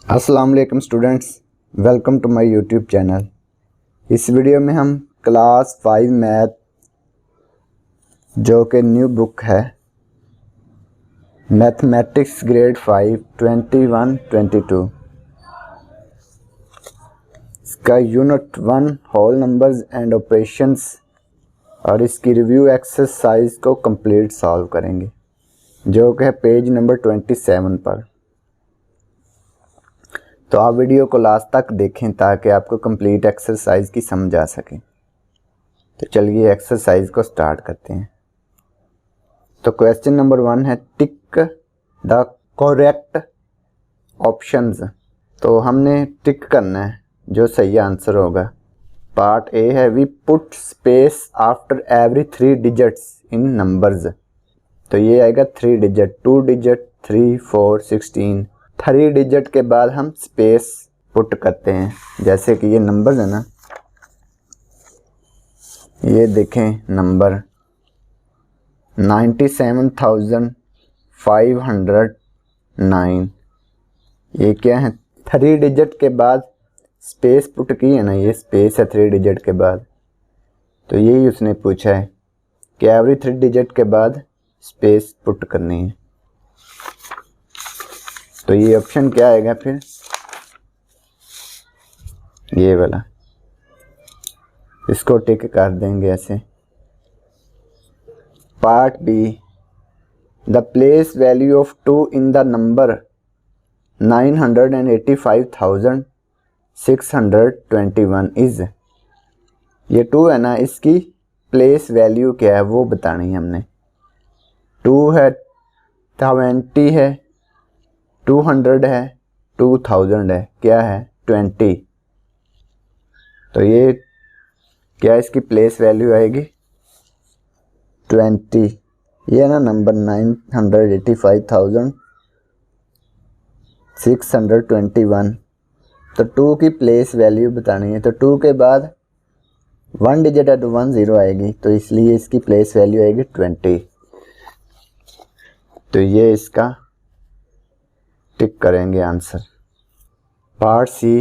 अस्सलाम वालेकुम students, welcome to my YouTube channel. इस वीडियो में हम क्लास 5 मैथ जो कि न्यू बुक है मैथमेटिक्स ग्रेड 5 21-22 इसका unit 1 whole numbers and operations और इसकी रिव्यू एक्सरसाइज को कंप्लीट सॉल्व करेंगे जो कि है पेज नंबर 27 पर। तो आप वीडियो को लास्ट तक देखें ताकि आपको कंप्लीट एक्सरसाइज की समझ आ सके। तो चलिए एक्सरसाइज को स्टार्ट करते हैं। तो क्वेश्चन नंबर 1 है टिक द करेक्ट ऑप्शंस। तो हमने टिक करना है जो सही आंसर होगा। पार्ट ए है we put space after every 3 digits in numbers. तो ये आएगा 3 डिजिट, 2 डिजिट, 3, 4, 16। 3 डिजिट के बाद हम स्पेस पुट करते हैं। जैसे कि ये नंबर्स है ना, ये देखें नंबर 97,509। ये क्या है? 3 डिजिट के बाद स्पेस पुट की है ना, ये स्पेस है 3 डिजिट के बाद। तो यही उसने पूछा है कि एवरी 3 डिजिट के बाद स्पेस पुट करनी है। तो ये ऑप्शन क्या आएगा फिर? ये वाला, इसको टिक कर देंगे ऐसे। Part be the place value of 2 in the number 985,621 is. ये 2 है ना, इसकी प्लेस वैल्यू क्या है वो बतानी है हमने। 2 है, 20 है, 200 है, 2000 है, क्या है? 20। तो ये क्या इसकी प्लेस वैल्यू आएगी? 20। ये ना नंबर 985,621। तो 2 की प्लेस वैल्यू बतानी है। तो 2 के बाद 1 डिजिट है तो 1 0 आएगी, तो इसलिए इसकी प्लेस वैल्यू आएगी 20। तो ये इसका टिक करेंगे answer. Part C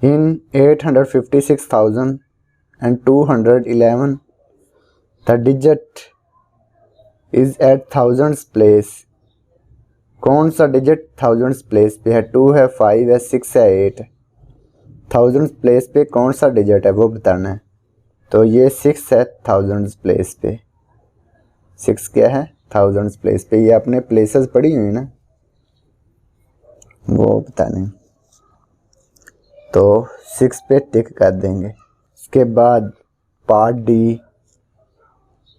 in 856,211 the digit is at thousands place. कौन सा डिजिट थाउजेंड्स प्लेस पे है? 2 है, 5 है, 6 है, 8। थाउजेंड्स प्लेस पे कौन सा डिजिट है वो बताना है। तो ये 6 है थाउजेंड्स प्लेस पे। 6 क्या है? थाउजेंड्स प्लेस पे। ये आपने प्लेसेस पढ़ी हुई ना, वो बताने। तो 6 पे टिक कर देंगे। इसके बाद part D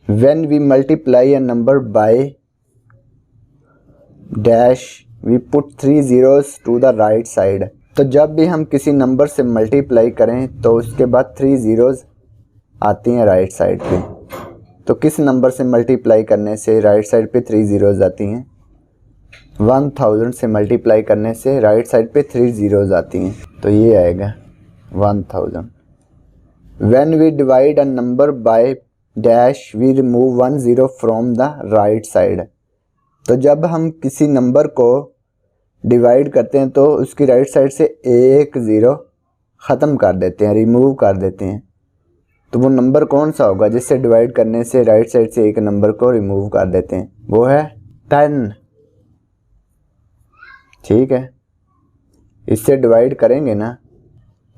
when we multiply a number by dash we put 3 zeros to the right side. तो जब भी हम किसी नंबर से मल्टीप्लाई करें तो उसके बाद 3 zeros आती हैं राइट साइड पे। तो किस नंबर से मल्टीप्लाई करने से राइट साइड पे 3 zeros आती हैं? 1000 से मल्टीप्लाई करने से राइट साइड पे 3 zeros आती हैं। तो ये आएगा 1000। When we divide a number by dash we remove 1 zero from the right side। तो जब हम किसी नंबर को डिवाइड करते हैं तो उसकी राइट साइड से 1 0 ख़त्म कर देते हैं, रिमूव कर देते हैं। तो वो नंबर कौन सा होगा जिससे डिवाइड करने से राइट साइड से एक नंबर को रिमूव कर देते हैं? वो है 10। ठीक है, इससे डिवाइड करेंगे ना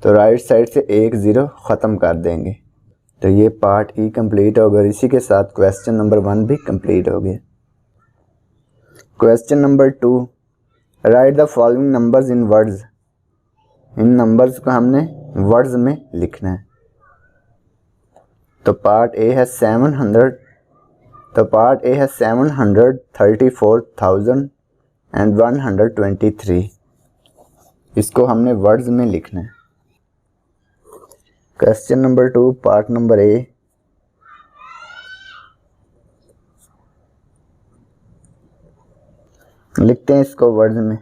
तो राइट साइड से 1 0 ख़त्म कर देंगे। तो ये पार्ट ई कंप्लीट हो गया। इसी के साथ क्वेश्चन नंबर 1 भी कंप्लीट हो गया। Question number 2 right the following numbers in words. In numbers को हमने वर्ड्स में लिखना है। तो पार्ट ए है 700। तो पार्ट ए है 734,123। इसको हमने वर्ड्स में लिखना है। क्वेश्चन नंबर 2 पार्ट नंबर ए लिखते हैं इसको वर्ड्स में।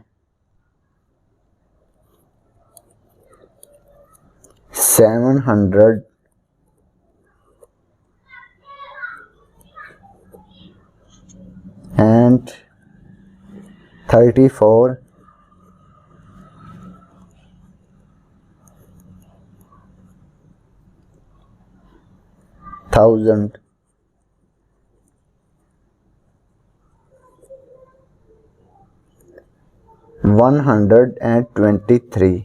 700 and 34 1000 123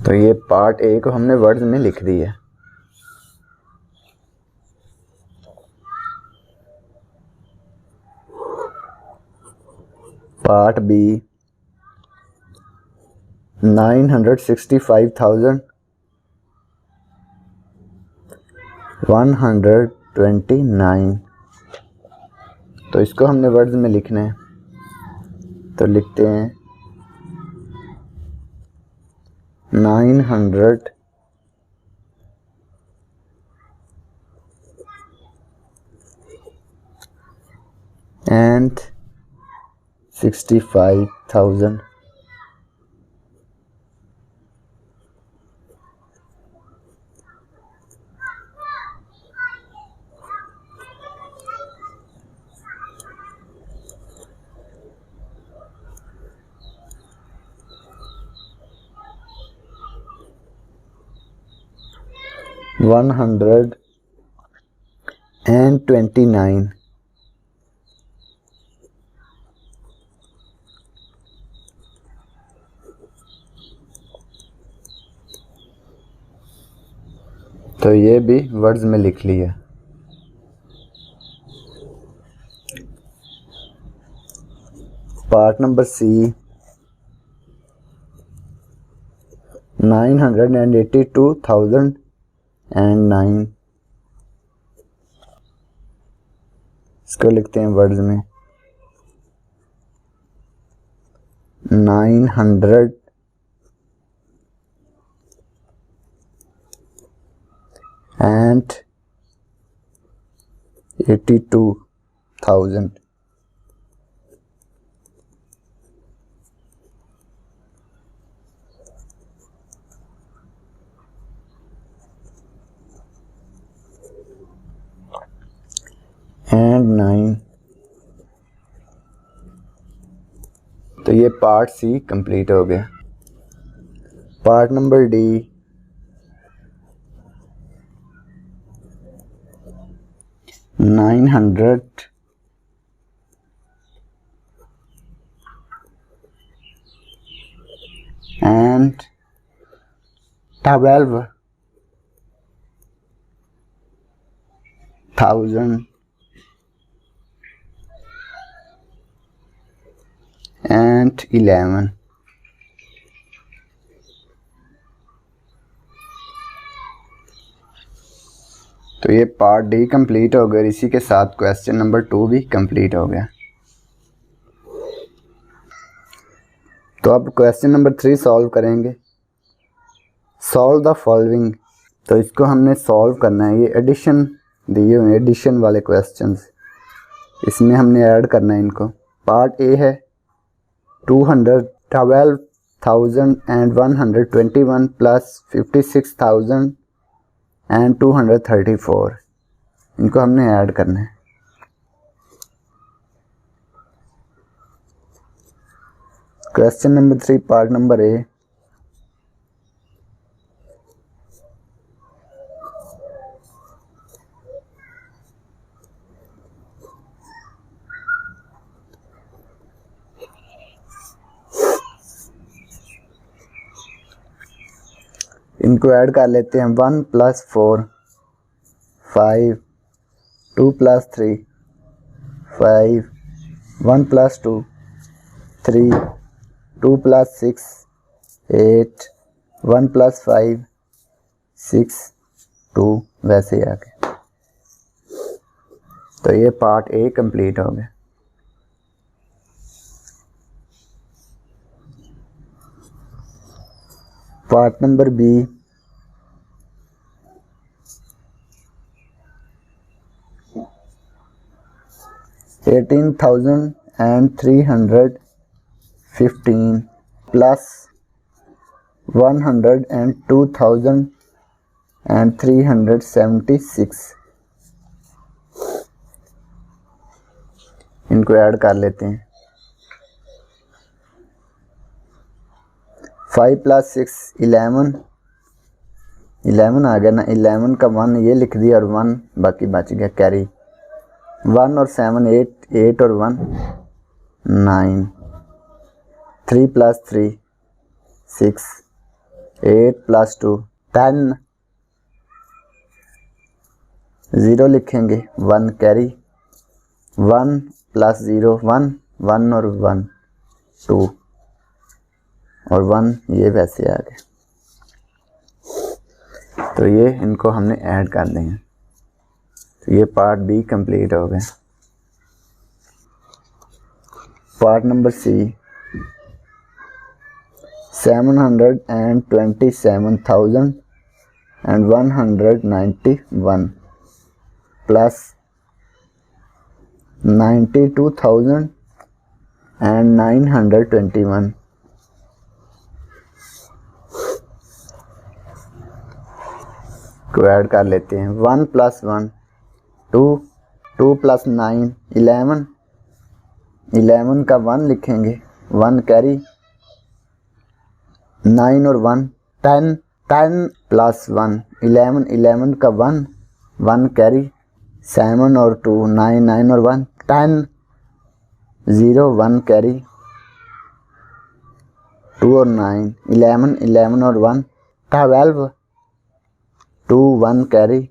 तो ये पार्ट ए को हमने वर्ड्स में लिख दिया। पार्ट बी 965,129 तो इसको हमने वर्ड्स में लिखना है, तो लिखते हैं 965,000 129 तो ये भी वर्ड्स में लिख लिया। पार्ट नंबर सी 982,009 इसको लिखते हैं वर्ड्स में 982,000 and 9 तो ये पार्ट सी कंप्लीट हो गया। पार्ट नंबर डी 912,011 तो ये पार्ट डी कंप्लीट हो गया। इसी के साथ क्वेश्चन नंबर 2 भी कंप्लीट हो गया। तो अब क्वेश्चन नंबर 3 सॉल्व करेंगे। सॉल्व द फॉलोइंग, तो इसको हमने सॉल्व करना है। ये एडिशन दिए हुए एडिशन वाले क्वेश्चंस, इसमें हमने ऐड करना है इनको। पार्ट ए है 212,121 प्लस 56,234 इनको हमने ऐड करना है। क्वेश्चन नंबर 3 पार्ट नंबर ए इनको ऐड कर लेते हैं। 1 + 4 5 2 + 3 5 1 + 2 3 2 + 6 8 1 + 5 6 2 वैसे ही आगे। तो ये पार्ट ए कंप्लीट हो गया। Part number B 18,315 plus 102,009 and 376, इनको ऐड कर लेते हैं। 5 + 6 11, 11 आ गया ना, 11 का 1 ये लिख दिया और 1 बाकी बच गया कैरी। 1 और 7 8, 8 और 1 9, 3 + 3 6, 8 + 2 10, 0 लिखेंगे, 1 कैरी। 1 + 0 1, 1 और 1 2 और 1 ये वैसे आ गए। तो ये इनको हमने ऐड कर देंगे। तो ये पार्ट बी कंप्लीट हो गया। पार्ट नंबर सी, 727,191 प्लस 92,921 को ऐड कर लेते हैं। 1 + 1 2, 2 + 9 11, 11 का 1 लिखेंगे, 1 कैरी। 9 और 1 10, 10 + 1 11, 11 का 1, 1 कैरी। 7 और 2 9, 9 और 1 10, 0 1 कैरी। 2 और 9 11, 11 और 1 12, 2 1 कैरी।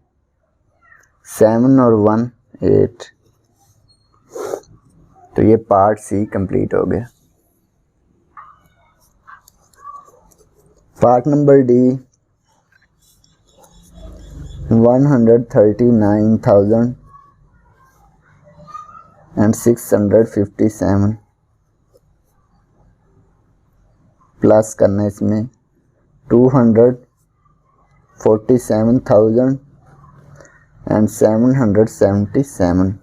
7 और 1 8। तो ये पार्ट सी कंप्लीट हो गया। पार्ट नंबर डी, 139,657 प्लस करना इसमें 247,777,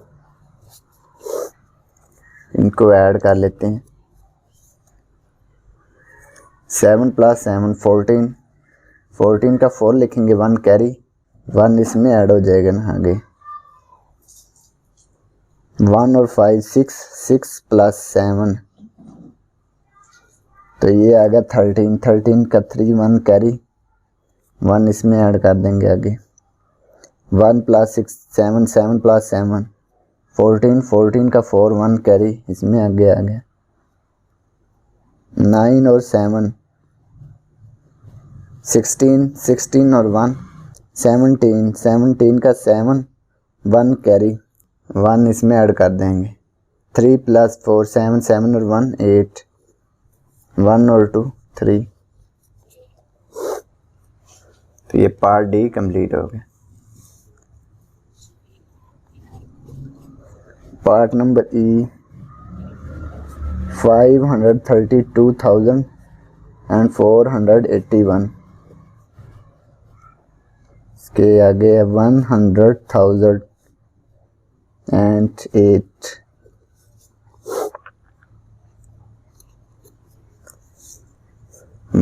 इनको ऐड कर लेते हैं। 7 + 7 14, 14 का 4 लिखेंगे, 1 कैरी। 1 इसमें ऐड हो जाएगा ना आगे। 1 और 5 6, 6 + 7 तो ये आ गया 13, 13 का 3 1 कैरी। 1 इसमें ऐड कर देंगे आगे। 1 + 6 7, 7 + 7 14, 14 का 4 1 कैरी, इसमें आगे आ गया। 9 और 7 16, 16 और 1 17, 17 का 7 1 कैरी। 1 इसमें ऐड कर देंगे। 3 + 4 7, 7 और 1 8, 1 और 2 3। तो ये पार्ट डी कंप्लीट हो गया। पार्ट नंबर ई, 532,481, इसके आगे 100,008,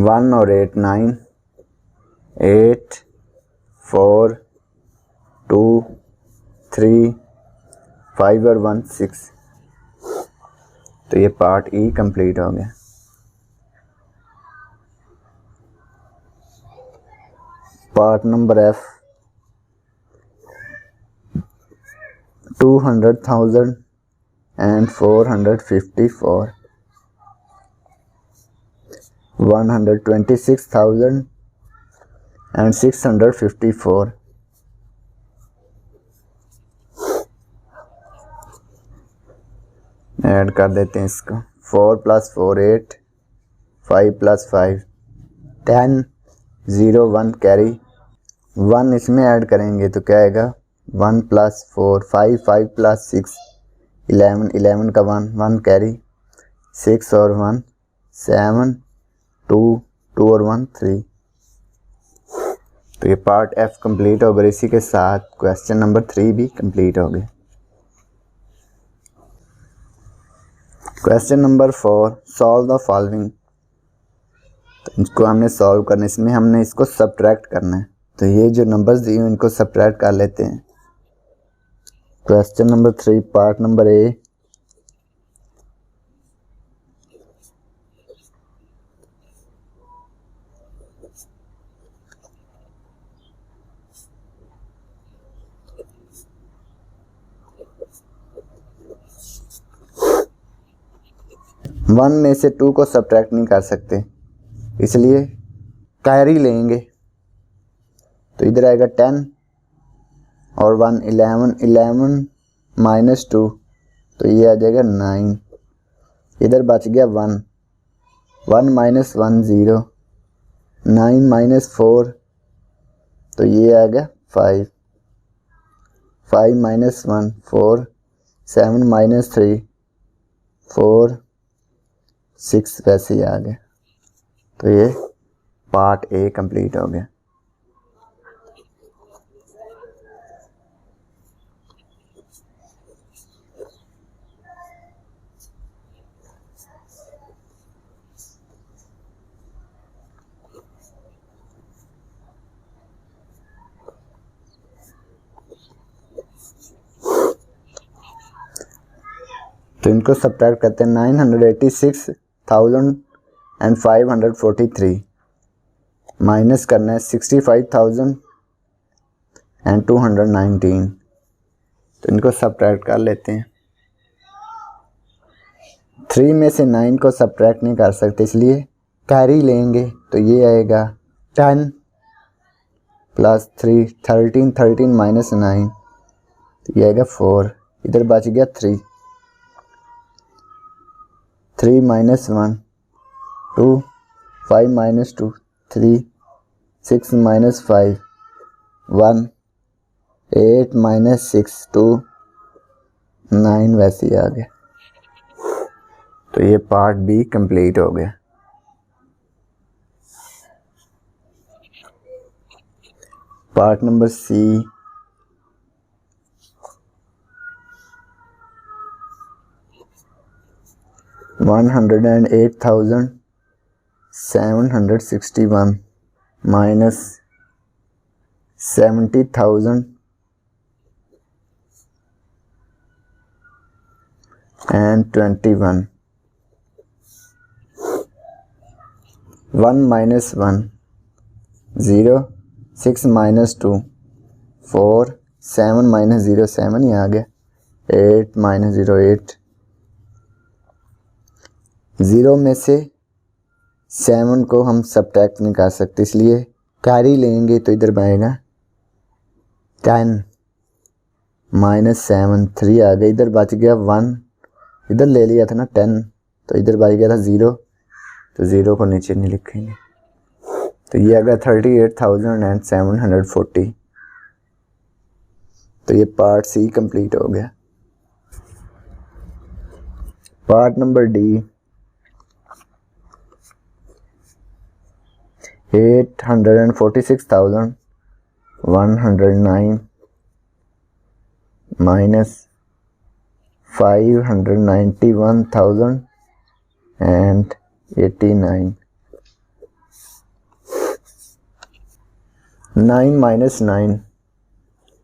1 और 8 9, 8 4 2 3 5 और 1 6। तो ये पार्ट ई कंप्लीट हो गया। पार्ट नंबर एफ, 200,454, 126,654, ऐड कर देते हैं इसको। 4 + 4 8, 5 + 5 10, 0 1 कैरी। 1 इसमें ऐड करेंगे तो क्या आएगा, 1 + 4 5, 5 + 6 11, 11 का 1 1 कैरी। 6 और 1 7, 2 2 और 1 3। तो ये पार्ट एफ कंप्लीट हो गया। इसी के साथ क्वेश्चन नंबर 3 भी कंप्लीट हो गया। Question number 4, solve the following. तो इसको हमने सॉल्व करना है। इसमें हमने इसको सब्ट्रैक्ट करना है। तो ये जो नंबर्स दिए हैं इनको सब्ट्रैक्ट कर लेते हैं। क्वेश्चन नंबर 3 पार्ट नंबर ए। वन में से 2 को सब्ट्रैक्ट नहीं कर सकते, इसलिए कैरी लेंगे। तो इधर आएगा 10 और 1 11, 11 माइनस 2 तो ये आ जाएगा 9। इधर बच गया 1, 1 माइनस 1 0, 9 माइनस 4 तो ये आ गया 5, 5 माइनस 1 4, 7 माइनस 3 4, 6 वैसे ही आ गया। तो ये पार्ट ए कंप्लीट हो गया। तो इनको सब्ट्रैक्ट करते हैं। 986,543 माइनस करना है 65,219। तो इनको सब्ट्रैक्ट कर लेते हैं। 3 में से 9 को सब्ट्रैक्ट नहीं कर सकते, इसलिए कैरी लेंगे। तो ये आएगा 10 प्लस 3 13, 13 माइनस 9 तो ये आएगा 4। इधर बच गया 3, 3 माइनस 1 2, 5 माइनस 2 3, 6 माइनस 5 1, 8 माइनस 6 2, 9 वैसे ही आ गया। तो ये पार्ट बी कंप्लीट हो गया। Part number C. $108,761 minus 70,021. 1 minus 1 0, 6 minus 2 4, 7 minus 0 7 ही आ गया, 8 minus 0 8। 0 में से 7 को हम सब्ट्रैक्ट नहीं कर सकते, इसलिए कैरी लेंगे। तो इधर बनेगा 10 माइनस 7 3 आ गया। इधर बच गया 1, इधर ले लिया था ना 10, तो इधर बच गया था 0, तो 0 को नीचे नहीं लिखेंगे। तो ये आ गया 38,740। तो ये पार्ट सी कंप्लीट हो गया। Part number D. 846,109 minus 591,089। 9 minus 9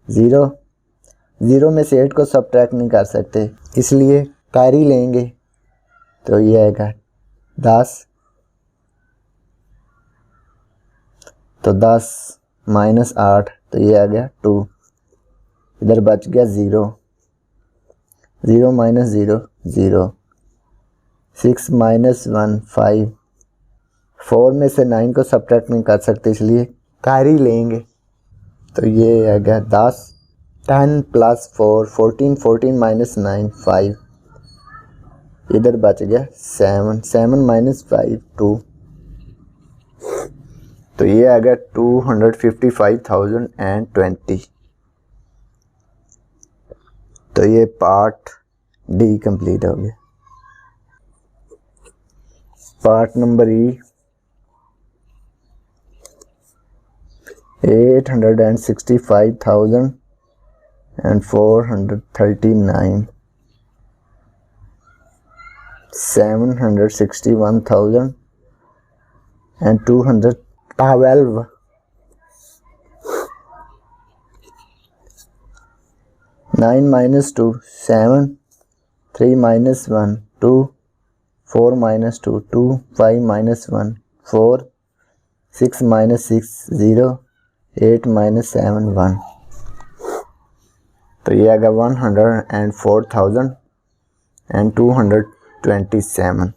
0, 0 में से 8 को सब्ट्रैक्ट नहीं कर सकते, इसलिए कैरी लेंगे। तो ये आएगा 10, तो 10 माइनस 8 तो ये आ गया 2। इधर बच गया 0, 0 माइनस 0 0, 6 माइनस 1 5। 4 में से 9 को सब्ट्रैक्ट नहीं कर सकते, इसलिए कैरी लेंगे। तो ये आ गया 10, 10 प्लस 4 14, 14 माइनस 9 5। इधर बच गया 7, 7 माइनस 5 2। तो ये आ गया 255,020। तो ये पार्ट डी कंप्लीट हो गया। पार्ट नंबर ई। 865,439 761,212 9 minus 2 7, 3 minus 1 2, 4 minus 2 2, 5 minus 1 4, 6 minus 6 0, 8 minus 7 1। तो ये आएगा 104,227।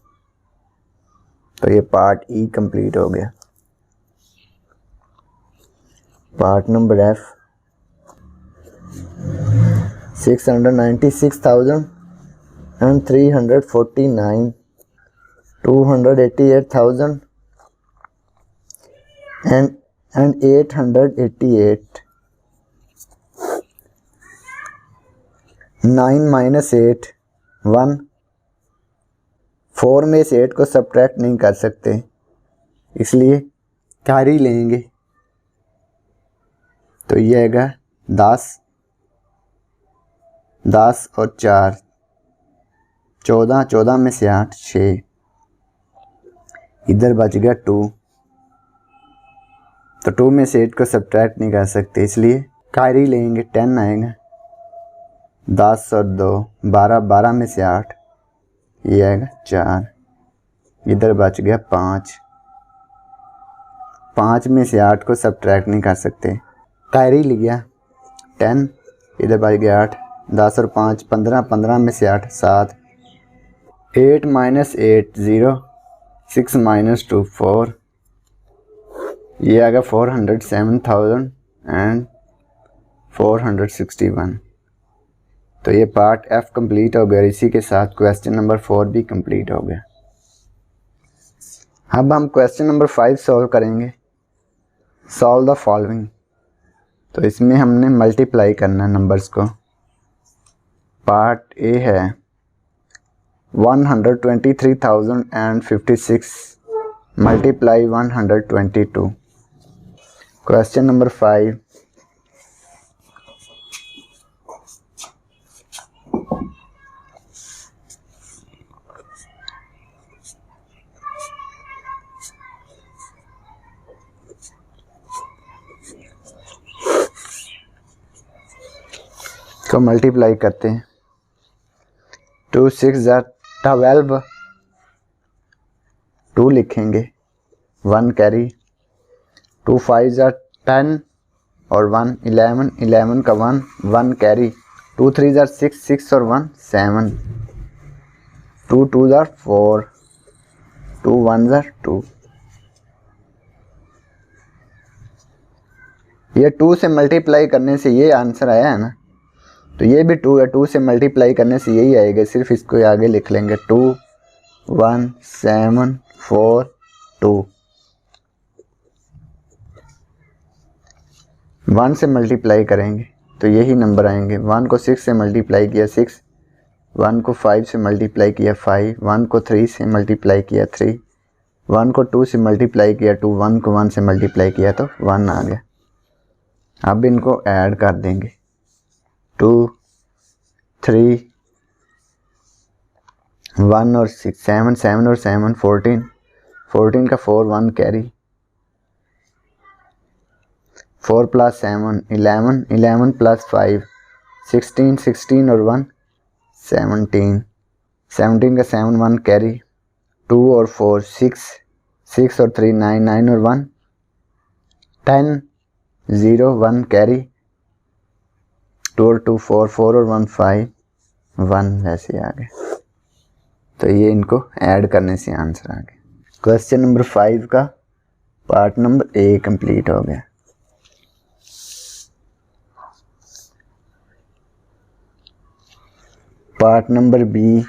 तो ये पार्ट ई कंप्लीट हो गया। Part number F 696,349, 288,000 and 888। 9 minus 8 1। 4 में से 8 को सब्ट्रैक्ट नहीं कर सकते, इसलिए कैरी लेंगे। तो ये आएगा 10 और 4 14, 14 में से 8 6, इधर बच गया 2। तो 2 में से 8 को सब्ट्रैक्ट नहीं कर सकते, इसलिए कैरी लेंगे। 10 आएगा। 10 और 2 12, 12 में से 8, ये आएगा 4, इधर बच गया 5। 5 में से 8 को सब्ट्रैक्ट नहीं कर सकते, कैरी लिया। 10, इधर बच गया 8। 10 और 5 15, 15 में से 8 7। 8 minus 8 0, 6 minus 2 4, ये आ गया 407,461। तो ये पार्ट एफ कंप्लीट हो गया और इसी के साथ क्वेश्चन नंबर 4 भी कंप्लीट हो गया। अब हम क्वेश्चन नंबर 5 सॉल्व करेंगे। Solve the following. तो इसमें हमने मल्टीप्लाई करना है नंबर्स को। पार्ट ए है 123,056 मल्टीप्लाई 122। क्वेश्चन नंबर 5 को मल्टीप्लाई करते हैं। 2 6 12, 2 लिखेंगे, 1 कैरी। 2 5 10 और 1 11, 11 का 1 कैरी। 2 3 6 6 और 1 7। 2 2 4, 2 1 2। ये 2 से मल्टीप्लाई करने से ये आंसर आया है ना, तो ये भी 2 है। 2 से मल्टीप्लाई करने से यही आएगा, सिर्फ इसको आगे लिख लेंगे। 2 1 7 4 2। 1 से मल्टीप्लाई करेंगे तो यही नंबर आएंगे। 1 को 6 से मल्टीप्लाई किया 6, 1 को 5 से मल्टीप्लाई किया 5, 1 को 3 से मल्टीप्लाई किया 3, 1 को 2 से मल्टीप्लाई किया 2, 1 को 1 से मल्टीप्लाई किया तो 1 आ गया। अब इनको ऐड कर देंगे। 2 3 1 और 6 7, 7 और 7 14, 14 का 4 1 कैरी। 4 प्लस 7 11, 11 प्लस 5 16, 16 और 1 17, 17 का 7 1 कैरी। 2 और 4 6, 6 और 3 9, 9 और 1 10 0 1 कैरी। 2 और 2 4, 4 और 1 5 1 वैसे आ गए। तो ये इनको ऐड करने से आंसर आ गया। क्वेश्चन नंबर 5 का पार्ट नंबर ए कंप्लीट हो गया। Part number B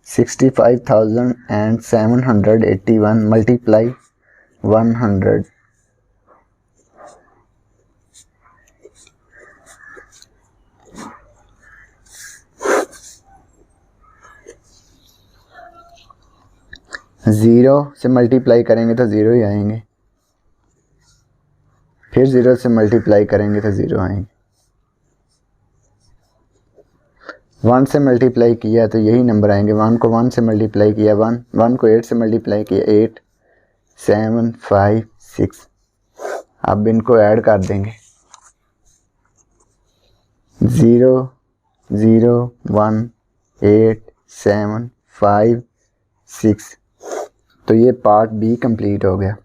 65,781 multiply 100। Zero से मल्टीप्लाई करेंगे तो ज़ीरो ही आएंगे, फिर ज़ीरो से मल्टीप्लाई करेंगे तो ज़ीरो आएंगे। 1 से मल्टीप्लाई किया तो यही नंबर आएंगे। 1 को 1 से मल्टीप्लाई किया 1, 1 को 8 से मल्टीप्लाई किया 8 7 5 6। अब इनको ऐड कर देंगे। 0 0 1 8 7 5 6। तो ये पार्ट बी कंप्लीट हो गया।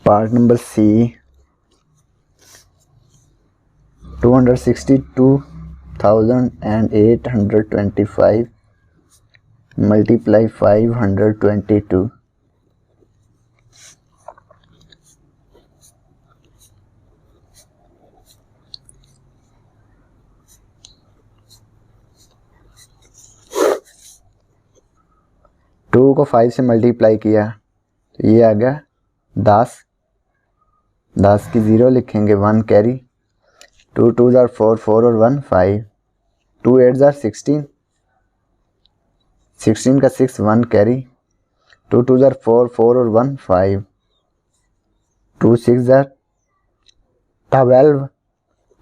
Part number C 262,825 multiply 522। Two को 5 से मल्टीप्लाई किया तो ये आ गया 10। 10 की 0 लिखेंगे, 1 कैरी। 2 2 जार 4, 4 और 1 5। 2 8 जार 16, 16 का 6, 1 कैरी। 2 2 जार 4, 4 और 1 5। 2 6 जार 12,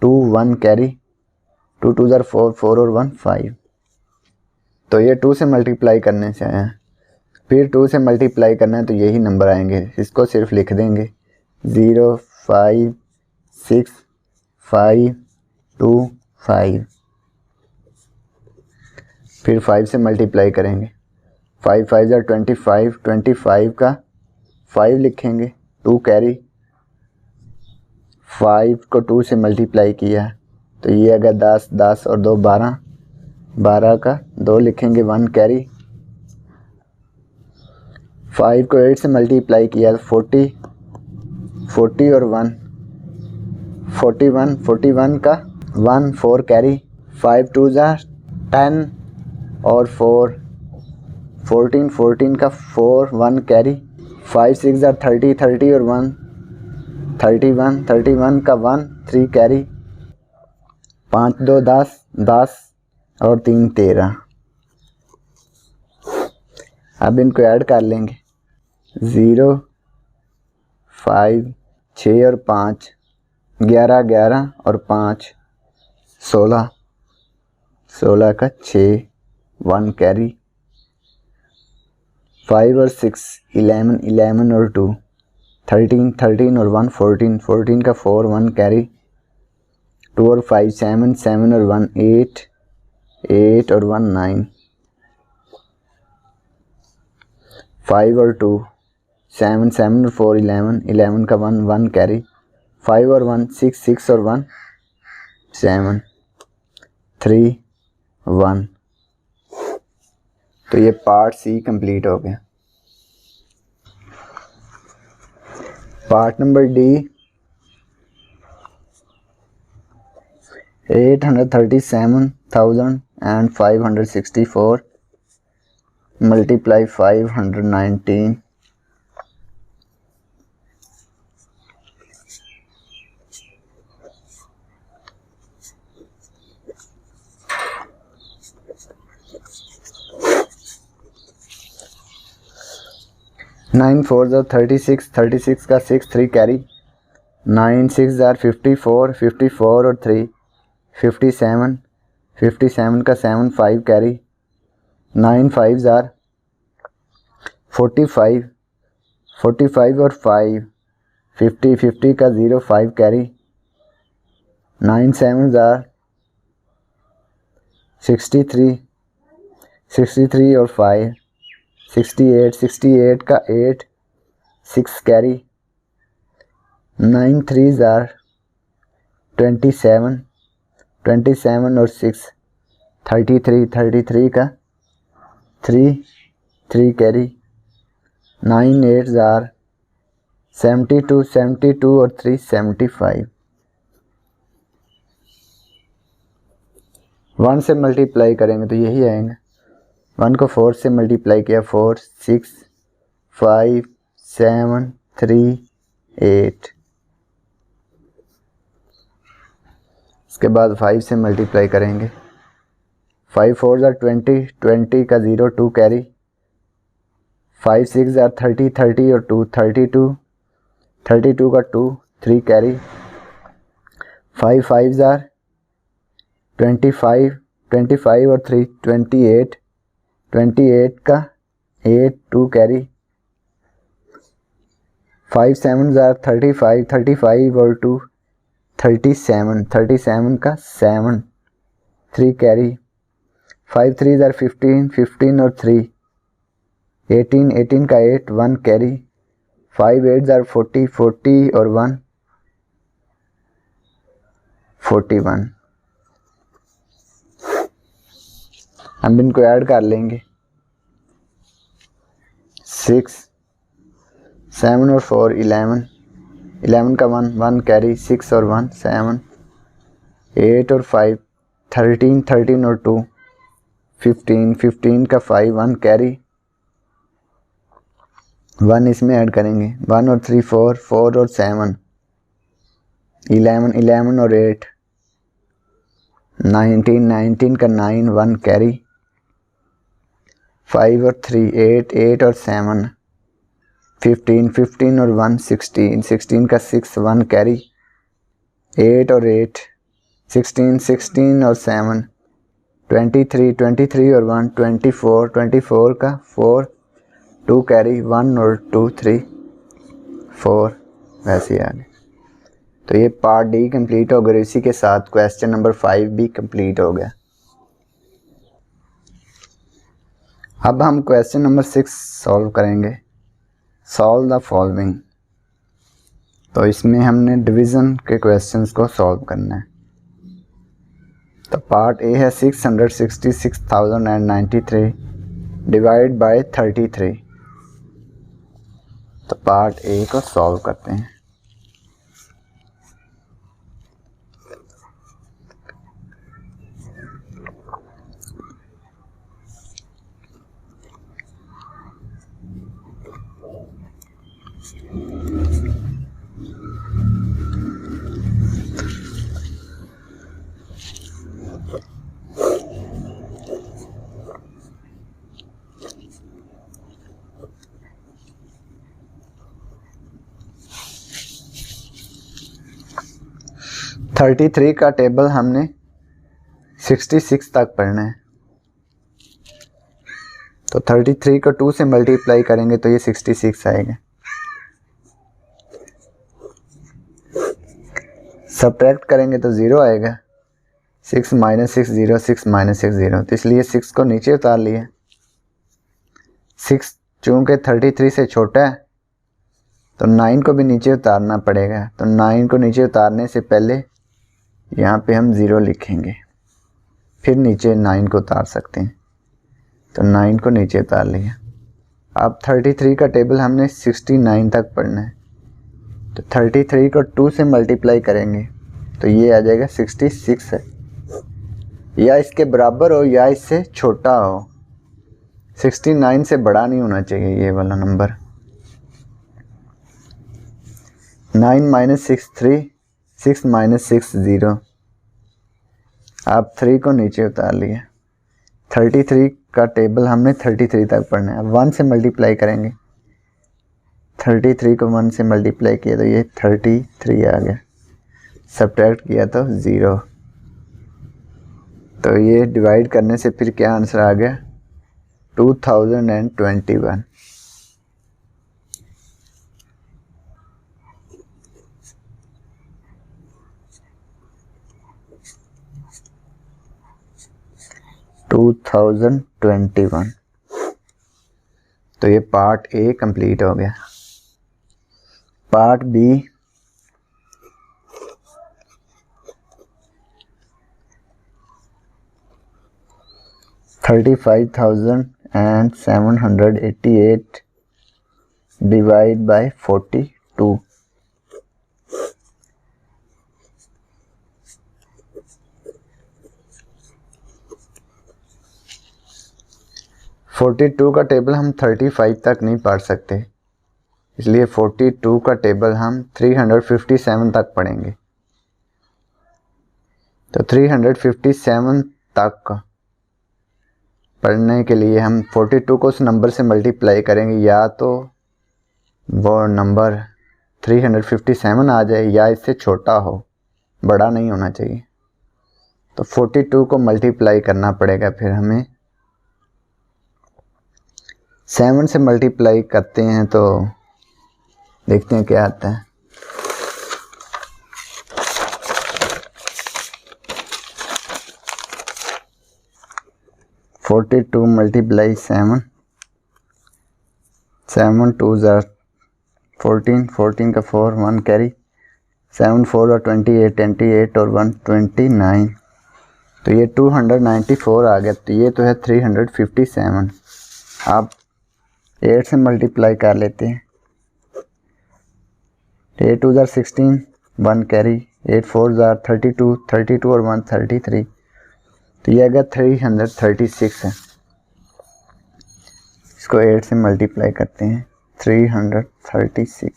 2 1 कैरी। 2 2 जार 4, 4 और 1 5। तो ये 2 से मल्टीप्लाई करने से आया। फिर 2 से मल्टीप्लाई करना है तो यही नंबर आएंगे, इसको सिर्फ लिख देंगे 0 5 6 5 2 5। फिर 5 से मल्टीप्लाई करेंगे, 5 5 जार 25, 25 का 5 लिखेंगे, 2 कैरी। 5 को 2 से मल्टीप्लाई किया तो ये अगर 10, 10 और 2 12, 12 का 2 लिखेंगे, 1 कैरी। 5 को 8 से मल्टीप्लाई किया 40, 40 और 1 41, 41 का 1 4 कैरी। 5 2 जार 10 और 4 14, 14 का 4 1 कैरी। 5 6 जार 30, 30 और 1 31, 31 का 1 3 कैरी। 5 2 10, 10 और 3 13। अब इनको ऐड कर लेंगे, 0 5 6 और 5 11, 11 और 5 16, 16 का 6 1 कैरी। 5 और 6 11, 11 और 2 13, 13 और 1 14, 14 का 4 1 कैरी। 2 और 5 7, 7 और 1 8, 8 और 1 9। 5 और 2 7, 7 और 4 11, 11 का 1 1 कैरी। 5 और 1 6, 6 और 1 7 3 1। तो ये पार्ट सी कंप्लीट हो गया। Part number D 837,564 multiply 519। 9 4 jar 36, 36 का 6 3 कैरी। 9 6 जार 54, 54 और 3 57, 57 का 7 5 कैरी। 9 5 जार 45, 45 और 5 50, 50 का 0 5 कैरी। 9 7 जार 63, 63 और 5 68, 68 का 8 6 कैरी। 9 3 जार 27, 27 और 6 33, 33 का 3 3 कैरी। 9 8 जार 72, 72 और 3 75। 1 से मल्टीप्लाई करेंगे तो यही आएंगे। 1 को 4 से मल्टीप्लाई किया 4 6 5 7 3 8। इसके बाद 5 से मल्टीप्लाई करेंगे, 5 4 जार 20, 20 का 0 2 कैरी। 5 6 जार 30, 30 और 2 32, 32 का 2 3 कैरी। 5 5 जार 25, 25 और 3 28, 28 का 8 2 कैरी। 5 7 जार 35, 35 और 2 37 का 7, 3 कैरी, 5 3 ज़ार 15, 15 और 3 18, 18 का 8, 1 कैरी, 5 8 ज़ार 40, 40 और 1 41। हम इनको ऐड कर लेंगे। 6 7 और 4 11, 11 का 1, 1 कैरी, 6 और 1 7, 8 और 5 13, 13 और 2 15, 15 का 5, 1 कैरी, 1 इसमें ऐड करेंगे, 1 और 3 4, 4 और 7 11, 11 और 8 19, 19 का 9, 1 कैरी, 5 और 3 8, 8 और 7 15, 15 और 1 16, 16 का 6, 1 कैरी, 8 और 8 16, 16 और 7 23, 23 और 1 24, 24 का 4 2 कैरी, 1 और 2 3 4 वैसे आ गए। तो ये पार्ट डी कंप्लीट हो गया। इसी के साथ क्वेश्चन नंबर 5 भी कंप्लीट हो गया। अब हम क्वेश्चन नंबर 6 सॉल्व करेंगे। Solve the following. तो इसमें हमने डिवीज़न के क्वेश्चंस को सॉल्व करना है। तो पार्ट ए है 666,093 डिवाइड बाय 33। तो पार्ट ए को सॉल्व करते हैं। थर्टी थ्री का टेबल हमने 66 तक पढ़ना है। तो 33 को 2 से मल्टीप्लाई करेंगे तो ये 66 आएगा। सब्ट्रैक्ट करेंगे तो 0 आएगा। 6 माइनस 6 0, 6 माइनस 6 0। तो इसलिए 6 को नीचे उतार लिया। 6 चूँकि 33 से छोटा है तो 9 को भी नीचे उतारना पड़ेगा। तो 9 को नीचे उतारने से पहले यहाँ पे हम 0 लिखेंगे, फिर नीचे 9 को उतार सकते हैं। तो 9 को नीचे उतार लिया। अब 33 का टेबल हमने 69 तक पढ़ना है। तो 33 को 2 से मल्टीप्लाई करेंगे तो ये आ जाएगा 66 है। या इसके बराबर हो या इससे छोटा हो। 69 से बड़ा नहीं होना चाहिए ये वाला नंबर। 9 minus 6 3, 6 minus 6 0। आप 3 को नीचे उतार लिया। 33 का टेबल हमने 33 तक पढ़ना है। अब 1 से मल्टीप्लाई करेंगे। 33 को 1 से मल्टीप्लाई किया तो ये 33 आ गया। सब्ट्रैक्ट किया तो 0। तो ये डिवाइड करने से फिर क्या आंसर आ गया 2021। तो ये पार्ट ए कंप्लीट हो गया। Part B $35,788 divide by 42। का टेबल हम 35 तक नहीं पढ़ सकते, इसलिए 42 का टेबल हम 357 तक पढ़ेंगे। तो 357 तक पढ़ने के लिए हम 42 को उस नंबर से मल्टीप्लाई करेंगे। या तो वो नंबर 357 आ जाए या इससे छोटा हो, बड़ा नहीं होना चाहिए। तो 42 को मल्टीप्लाई करना पड़ेगा। फिर हमें 7 से मल्टीप्लाई करते हैं तो देखते हैं क्या आता है। 42 मल्टीप्लाई 7, 7 2 14, 14 का 4, 1 कैरी, 7 4 और 28, 28 और 1 29, तो ये 294 आ गया। तो ये तो है 357। आप 8 से मल्टीप्लाई कर लेते हैं। 8 2 16, 1 कैरी, 8 4 32, 32 और 1 33, तो ये अगर 336 है। इसको 8 से मल्टीप्लाई करते हैं, 336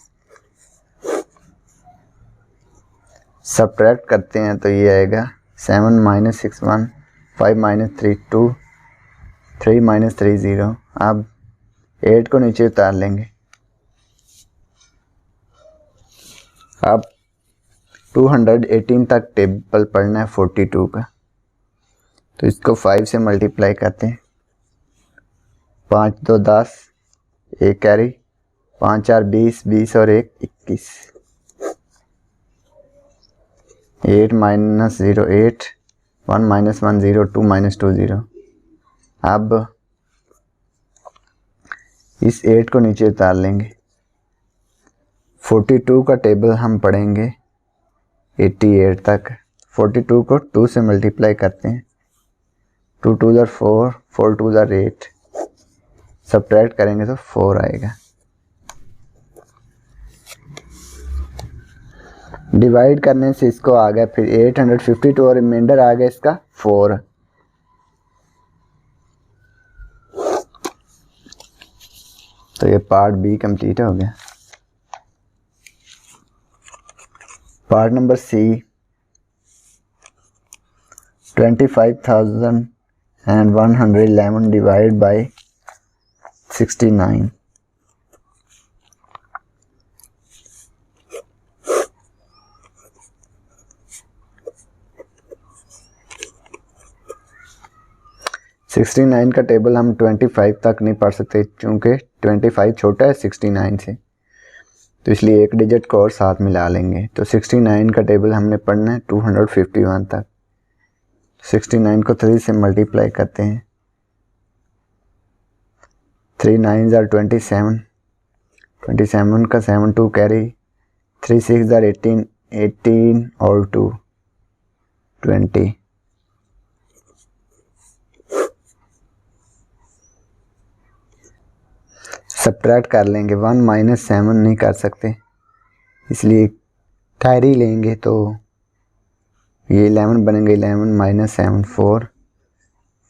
सब्ट्रैक्ट करते हैं तो ये आएगा 7 - 6 1, 5 - 3 2, 3 - 3 0। अब 8 को नीचे उतार लेंगे। अब 218 तक टेबल पढ़ना है 42 का, तो इसको 5 से मल्टीप्लाई करते हैं। 5 2 10, 1 कैरी, 5 4 20, 20 और 1 21, 8 - 0 8, 1 - 1 0, 2 - 2 0। अब इस 8 को नीचे उतार लेंगे। 42 का टेबल हम पढ़ेंगे 88 तक। 42 को 2 से मल्टीप्लाई करते हैं। 2 2 4, 4 2 8, सब्ट्रैक्ट करेंगे तो 4 आएगा। डिवाइड करने से इसको आ गया फिर 852 और रिमाइंडर आ गया इसका 4। तो ये पार्ट बी कंप्लीट हो गया। Part number C, 25,111 divide by 69। Sixty 69 का टेबल हम 25 तक नहीं पढ़ सकते क्योंकि 25 छोटा है 69 से, तो इसलिए एक डिजिट को और साथ मिला लेंगे। तो 69 का टेबल हमने पढ़ना है 251 तक। 69 को 3 से मल्टीप्लाई करते हैं। 3 9 27, 27 का 7 2 कैरी, 3 6 18, 18 और 2 20। सब्ट्रैक्ट कर लेंगे। 1 - 7 नहीं कर सकते, इसलिए कैरी लेंगे तो ये 11 बनेंगे। 11 - 7 4,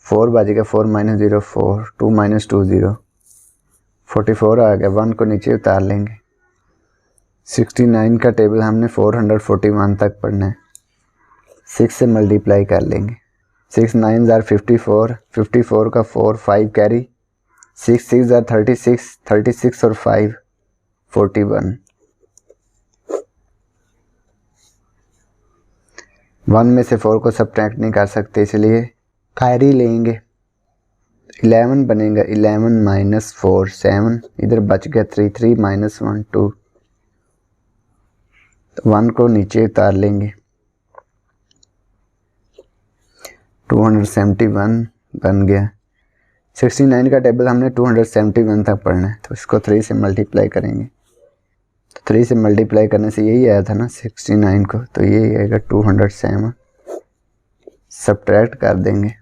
4 बजेगा। 4 - 0 4, 2 - 2 0, 44 आ गया। 1 को नीचे उतार लेंगे। 69 का टेबल हमने 441 तक पढ़ना है। 6 से मल्टीप्लाई कर लेंगे। 6 9 54, 54 का 4 5 कैरी, 6 6 36, 36 और 5 41। 1 में से 4 को सब्ट्रैक्ट नहीं कर सकते, इसलिए कैरी लेंगे। 11 बनेगा। 11 - 4 7, इधर बच गया 3 3 - 1 2, तो 1 को नीचे उतार लेंगे। 271 बन गया। 69 का टेबल हमने 271 तक पढ़ना है, तो इसको 3 से मल्टीप्लाई करेंगे। तो 3 से मल्टीप्लाई करने से यही आया था ना 69 को, तो यही आएगा 207। सब्ट्रैक्ट कर देंगे।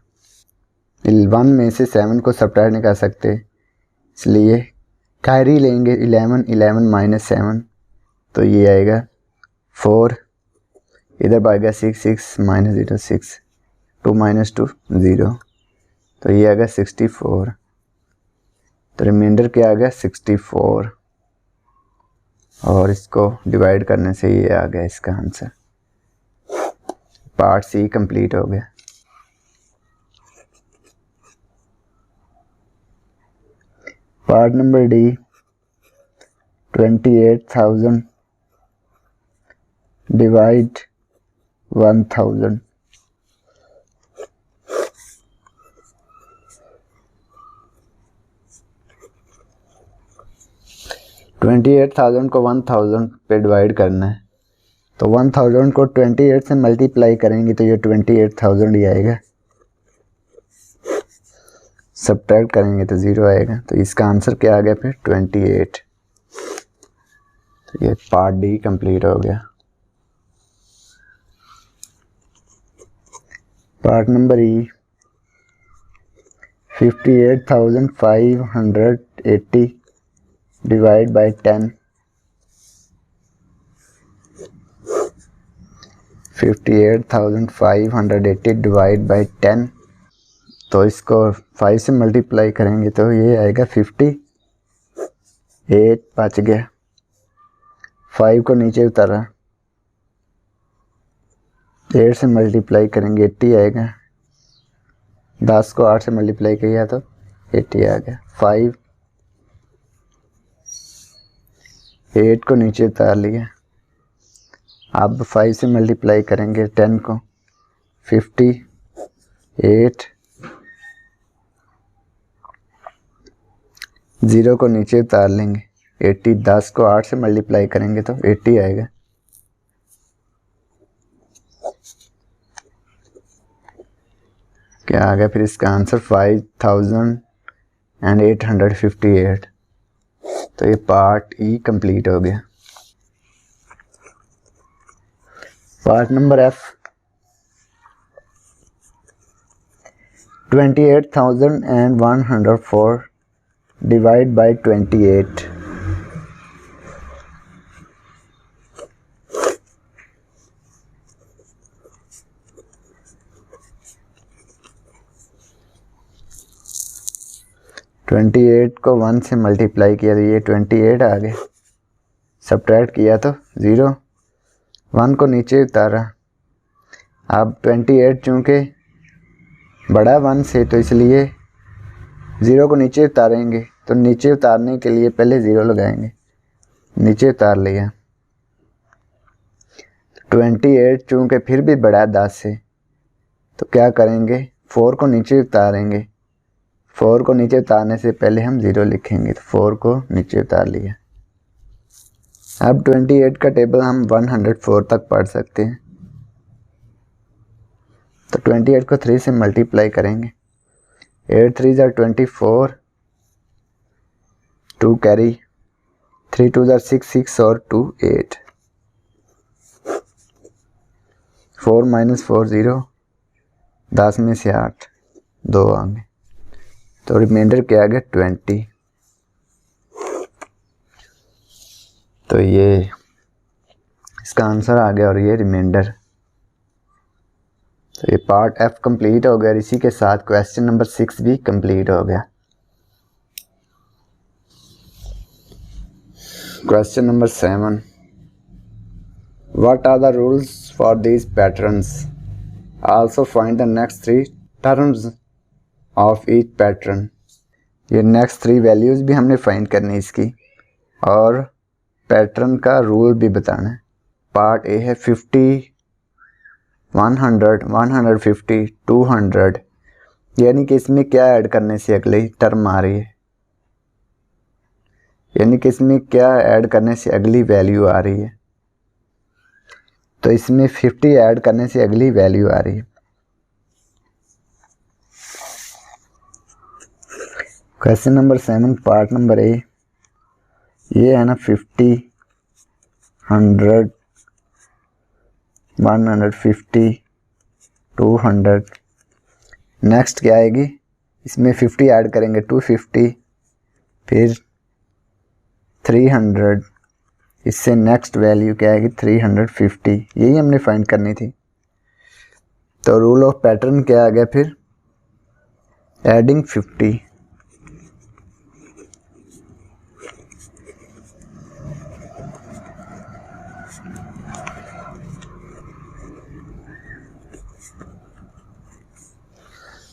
1 में से 7 को सब्ट्रैक्ट नहीं कर सकते, इसलिए कैरी लेंगे। 11 11 - 7, तो ये आएगा 4, इधर बढ़ 6 6 - 0 6, 2 - 2 0, तो ये आ गया 64। तो रिमाइंडर क्या आ गया 64, और इसको डिवाइड करने से ये आ गया इसका आंसर। पार्ट सी कंप्लीट हो गया। Part number D, 28,000 divide 1000। 28,000 को 1000 पे डिवाइड करना है, तो 1000 को 28 से मल्टीप्लाई करेंगे तो ये 28,000 ही आएगा। सब्ट्रैक्ट करेंगे तो 0 आएगा। तो इसका आंसर क्या आ गया फिर 28। तो ये पार्ट डी कंप्लीट हो गया। Part number E 58,580 divide by 10। 58,580 divide by 10। तो इसको 5 से मल्टीप्लाई करेंगे तो ये आएगा 58 बच गया। 5 को नीचे उतारा, 8 से मल्टीप्लाई करेंगे 80 आएगा। 10 को 8 से मल्टीप्लाई किया तो 80 आ गया। 5 8 को नीचे उतार लिया। अब 5 से मल्टीप्लाई करेंगे 10 को, 58 0 को नीचे उतार लेंगे 80। 10 को 8 से मल्टीप्लाई करेंगे तो 80 आएगा। क्या आ गया फिर इसका आंसर 5,858। तो ये पार्ट ई कंप्लीट हो गया। Part number F 28,104 divide by 28। 28 को 1 से मल्टीप्लाई किया तो ये 28 आ गया। सब्ट्रैक्ट किया तो 0, 1 को नीचे उतारा। अब 28 चूँकि बड़ा 1 से तो इसलिए 0 को नीचे उतारेंगे। तो नीचे उतारने के लिए पहले 0 लगाएंगे, नीचे उतार लिया। 28 चूँकि फिर भी बड़ा है 10 से तो क्या करेंगे, 4 को नीचे उतारेंगे। 4 को नीचे उतारने से पहले हम 0 लिखेंगे। तो 4 को नीचे उतार लिया। अब 28 का टेबल हम 104 तक पढ़ सकते हैं। तो 28 को 3 से मल्टीप्लाई करेंगे। 8 3 ज़ा 24, 2 कैरी, 3 2 ज़ा 6 6 और 2 8। 4 - 4 0, 10 में से 8 2 आएंगे। तो रिमाइंडर क्या आ गया 20। तो ये इसका आंसर आ गया और ये रिमाइंडर। तो ये पार्ट एफ कंप्लीट हो गया। इसी के साथ क्वेश्चन नंबर 6 भी कंप्लीट हो गया। Question number 7, what are the rules for these patterns? Also find the next 3 terms of each pattern. ये नेक्स्ट 3 वैल्यूज़ भी हमने फाइंड करनी इसकी और पैटर्न का रूल भी बताना है। पार्ट ए है 50, 100, 150, 200। यानी कि इसमें क्या ऐड करने से अगली टर्म आ रही है, यानी कि इसमें क्या ऐड करने से अगली वैल्यू आ रही है। तो इसमें 50 ऐड करने से अगली वैल्यू आ रही है। क्वेश्चन नंबर 7 पार्ट नंबर ए, ये है ना 50, 100, 150, 200। नेक्स्ट क्या आएगी, इसमें 50 ऐड करेंगे 250, फिर 300। इससे नेक्स्ट वैल्यू क्या आएगी 350। यही हमने फाइंड करनी थी। तो रूल ऑफ पैटर्न क्या आ गया फिर, एडिंग 50।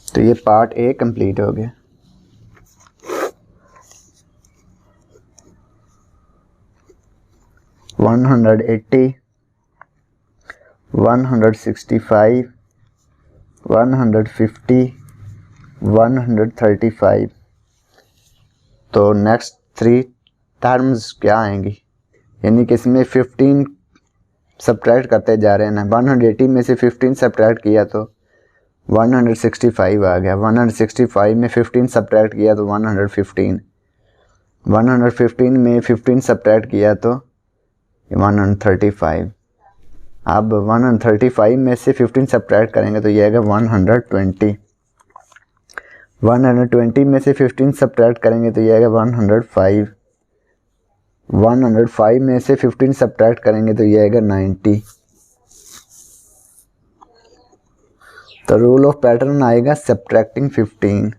तो ये पार्ट ए कंप्लीट हो गया। वन 180, 165, 150, 135। तो नेक्स्ट 3 टर्म्स क्या आएंगी, यानी कि इसमें 15 सब्ट्रैक्ट करते जा रहे हैं ना। 180 में से 15 सब्ट्रैक्ट किया तो 165 आ गया। 165 में 15 सब्ट्रैक्ट किया तो 115, 115 में 15 सब्ट्रैक्ट किया तो 135। अब 135 में से 15 सब्ट्रैक्ट करेंगे तो ये आएगा 120, 120 में से 15 सब्ट्रैक्ट करेंगे तो ये आएगा 105, 105 में से 15 सब्ट्रैक्ट करेंगे तो ये आएगा 90। तो रूल ऑफ पैटर्न आएगा सब्ट्रैक्टिंग 15।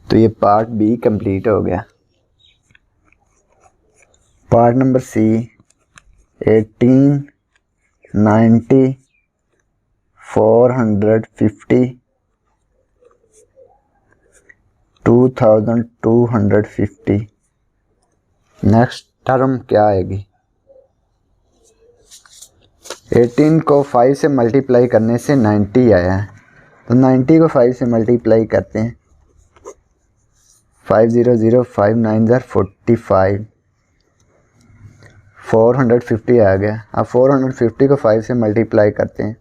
तो ये पार्ट बी कंप्लीट हो गया। Part number C 18, 90, 450, 2250। Next term क्या आएगी? 18 को 5 से मल्टीप्लाई करने से 90 आया है, तो 90 को 5 से मल्टीप्लाई करते हैं। 500 5 9 45, 450 आ गया। अब 450 को 5 से मल्टीप्लाई करते हैं।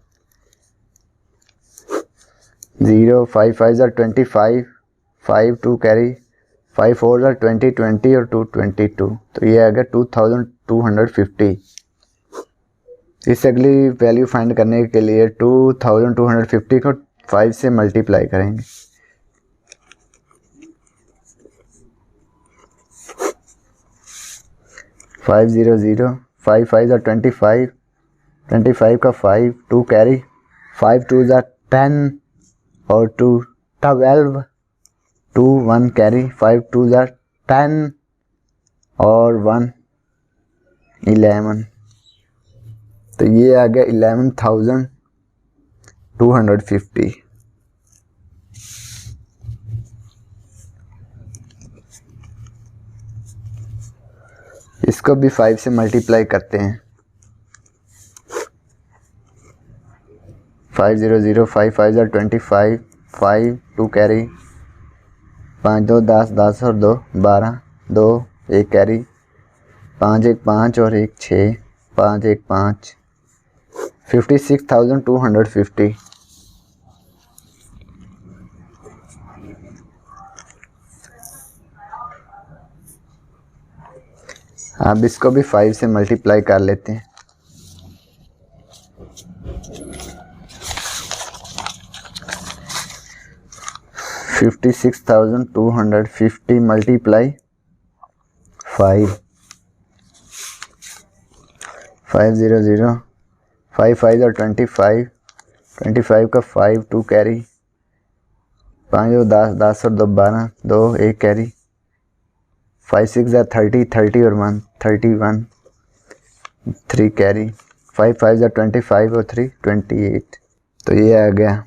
0 5 5 25, 5 2 कैरी, 5 4 20 20 और 2 22, तो ये आ गया 2250। इस अगली वैल्यू फाइंड करने के लिए 2250 को 5 से मल्टीप्लाई करेंगे। फाइव 0 5 5 25, 25 का 5 2 कैरी, 5 2 10 और 2 12, 2 1 कैरी, 5 2 10 और 1 11, तो ये आ गया 11,250। इसको भी 5 से मल्टीप्लाई करते हैं। 500 5 5 25, 5 2 कैरी, 5 2 10 10 और 2 12, 2 1 कैरी, 5 1 5 और 1 6, 5 1 5, 56,250। अब इसको भी 5 से मल्टीप्लाई कर लेते हैं। 56,250 मल्टीप्लाई 5, 500 5 5 और 25, 25 का 5 2 कैरी, 5 2 10 10 और 2 12, 2 1 कैरी, 5 6 30 30 और 1 31, 3 कैरी, 5 5 25 और 3 28, तो ये आ गया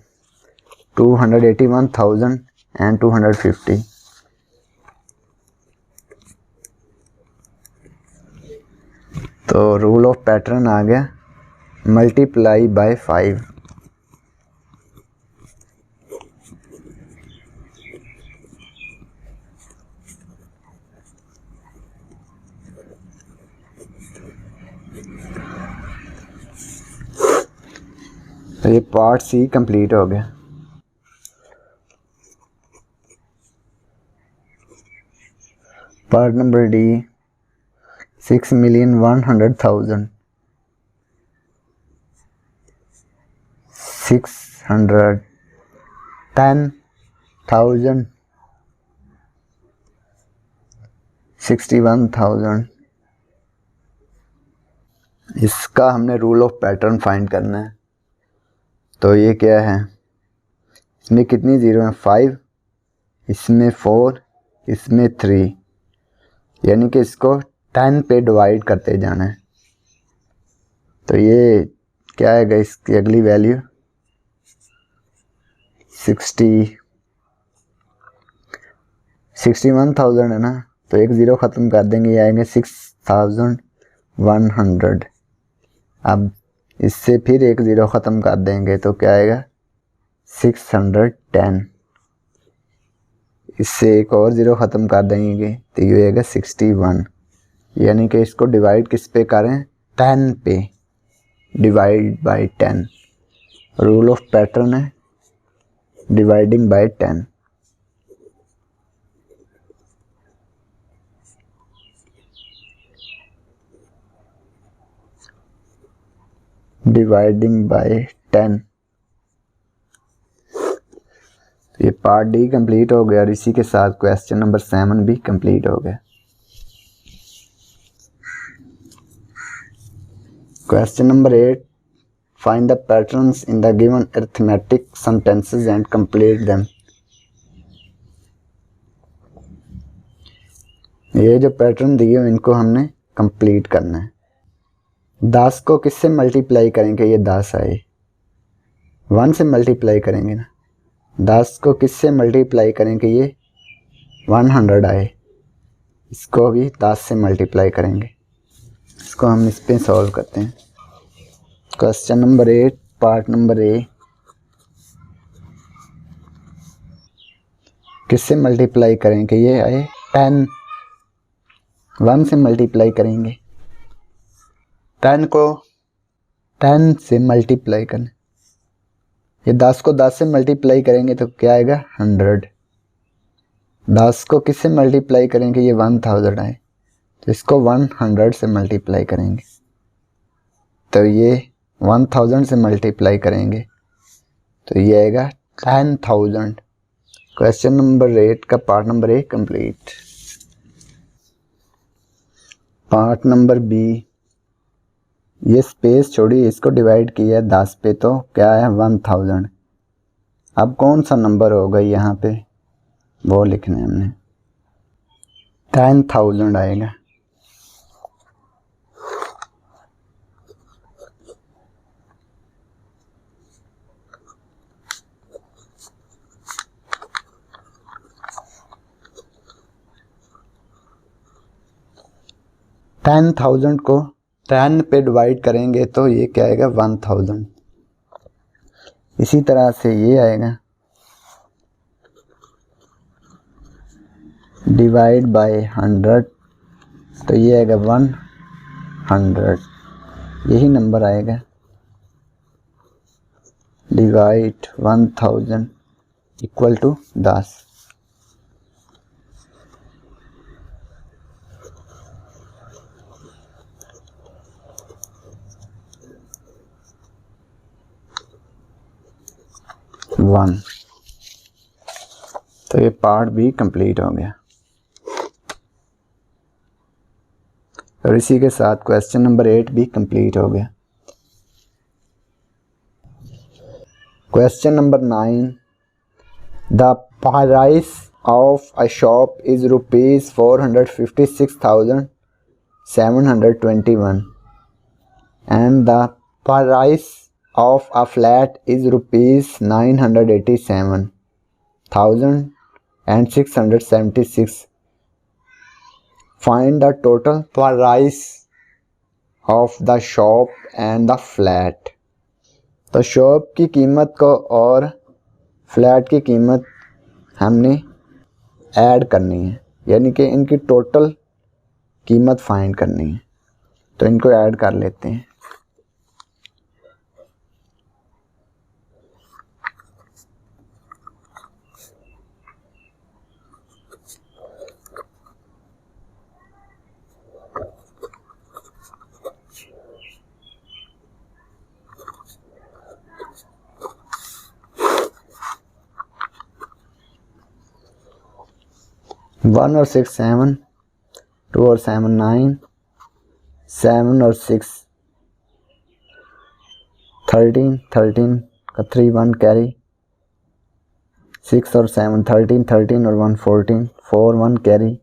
281,250। तो रूल ऑफ पैटर्न आ गया मल्टीप्लाई बाय 5। तो ये पार्ट सी कंप्लीट हो गया। Part number D 6,100,000, 610,000, 61,000। इसका हमने रूल ऑफ पैटर्न फाइंड करना है। तो ये क्या है, इसमें कितनी ज़ीरो है? 5, इसमें 4, इसमें 3, यानी कि इसको 10 पे डिवाइड करते जाना है। तो ये क्या आएगा, इसकी अगली वैल्यू 61,000 है ना, तो एक ज़ीरो ख़त्म कर देंगे, ये आएंगे 6,100। अब इससे फिर एक ज़ीरो ख़त्म कर देंगे तो क्या आएगा 610। इससे एक और ज़ीरो ख़त्म कर देंगे तो ये आएगा 61। यानी कि इसको डिवाइड किस पे करें, 10 पे, divide by 10। Rule of pattern है डिवाइडिंग बाय 10। Dividing by 10। तो ये पार्ट डी कंप्लीट हो गया और इसी के साथ क्वेश्चन नंबर 7 भी कंप्लीट हो गया। Question number 8, find the patterns in the given arithmetic sentences and complete them. ये जो पैटर्न दिए हुए इनको हमने कंप्लीट करना है। 10 को किससे मल्टीप्लाई करेंगे, ये 10 आए, 1 से मल्टीप्लाई करेंगे ना। 10 को किससे मल्टीप्लाई करेंगे, ये 100 आए, इसको भी 10 से मल्टीप्लाई करेंगे। इसको हम इस पे सॉल्व करते हैं। क्वेश्चन नंबर 8 पार्ट नंबर ए, किससे मल्टीप्लाई करेंगे, ये आए 10, 1 से मल्टीप्लाई करेंगे। 10 को 10 से मल्टीप्लाई करना, ये 10 को 10 से मल्टीप्लाई करेंगे तो क्या आएगा 100। 10 को किससे मल्टीप्लाई करेंगे, ये 1000 आए, तो इसको 100 से मल्टीप्लाई करेंगे तो ये 1000 से मल्टीप्लाई करेंगे तो ये आएगा 10,000। क्वेश्चन नंबर 8 का part number A complete. Part number B, ये स्पेस छोड़ी, इसको डिवाइड किया 10 पे तो क्या है 1000। अब कौन सा नंबर होगा यहाँ पे वो लिखना है हमने, 10,000 आएगा। टेन 1000 को 10 पे डिवाइड करेंगे तो ये क्या आएगा 1000। इसी तरह से ये आएगा डिवाइड बाय 100 तो ये आएगा 100, यही नंबर आएगा। Divide 1000 equal to 10। तो ये पार्ट भी कंप्लीट हो गया और इसी के साथ क्वेश्चन नंबर 8 भी कंप्लीट हो गया। Question number 9, the price of a shop is ₹456,721 and the price of a flat is ₹987,676. Find the total price of the shop and the flat. तो शॉप की कीमत को और फ्लैट की कीमत हमने ऐड करनी है, यानी कि इनकी टोटल कीमत फाइंड करनी है। तो इनको ऐड कर लेते हैं। वन और 6 7, 2 और 7 9, 7 और 6 13, 13 का 3 1 कैरी, 6 और 7 13, 13 और 1 14, 4 1 कैरी,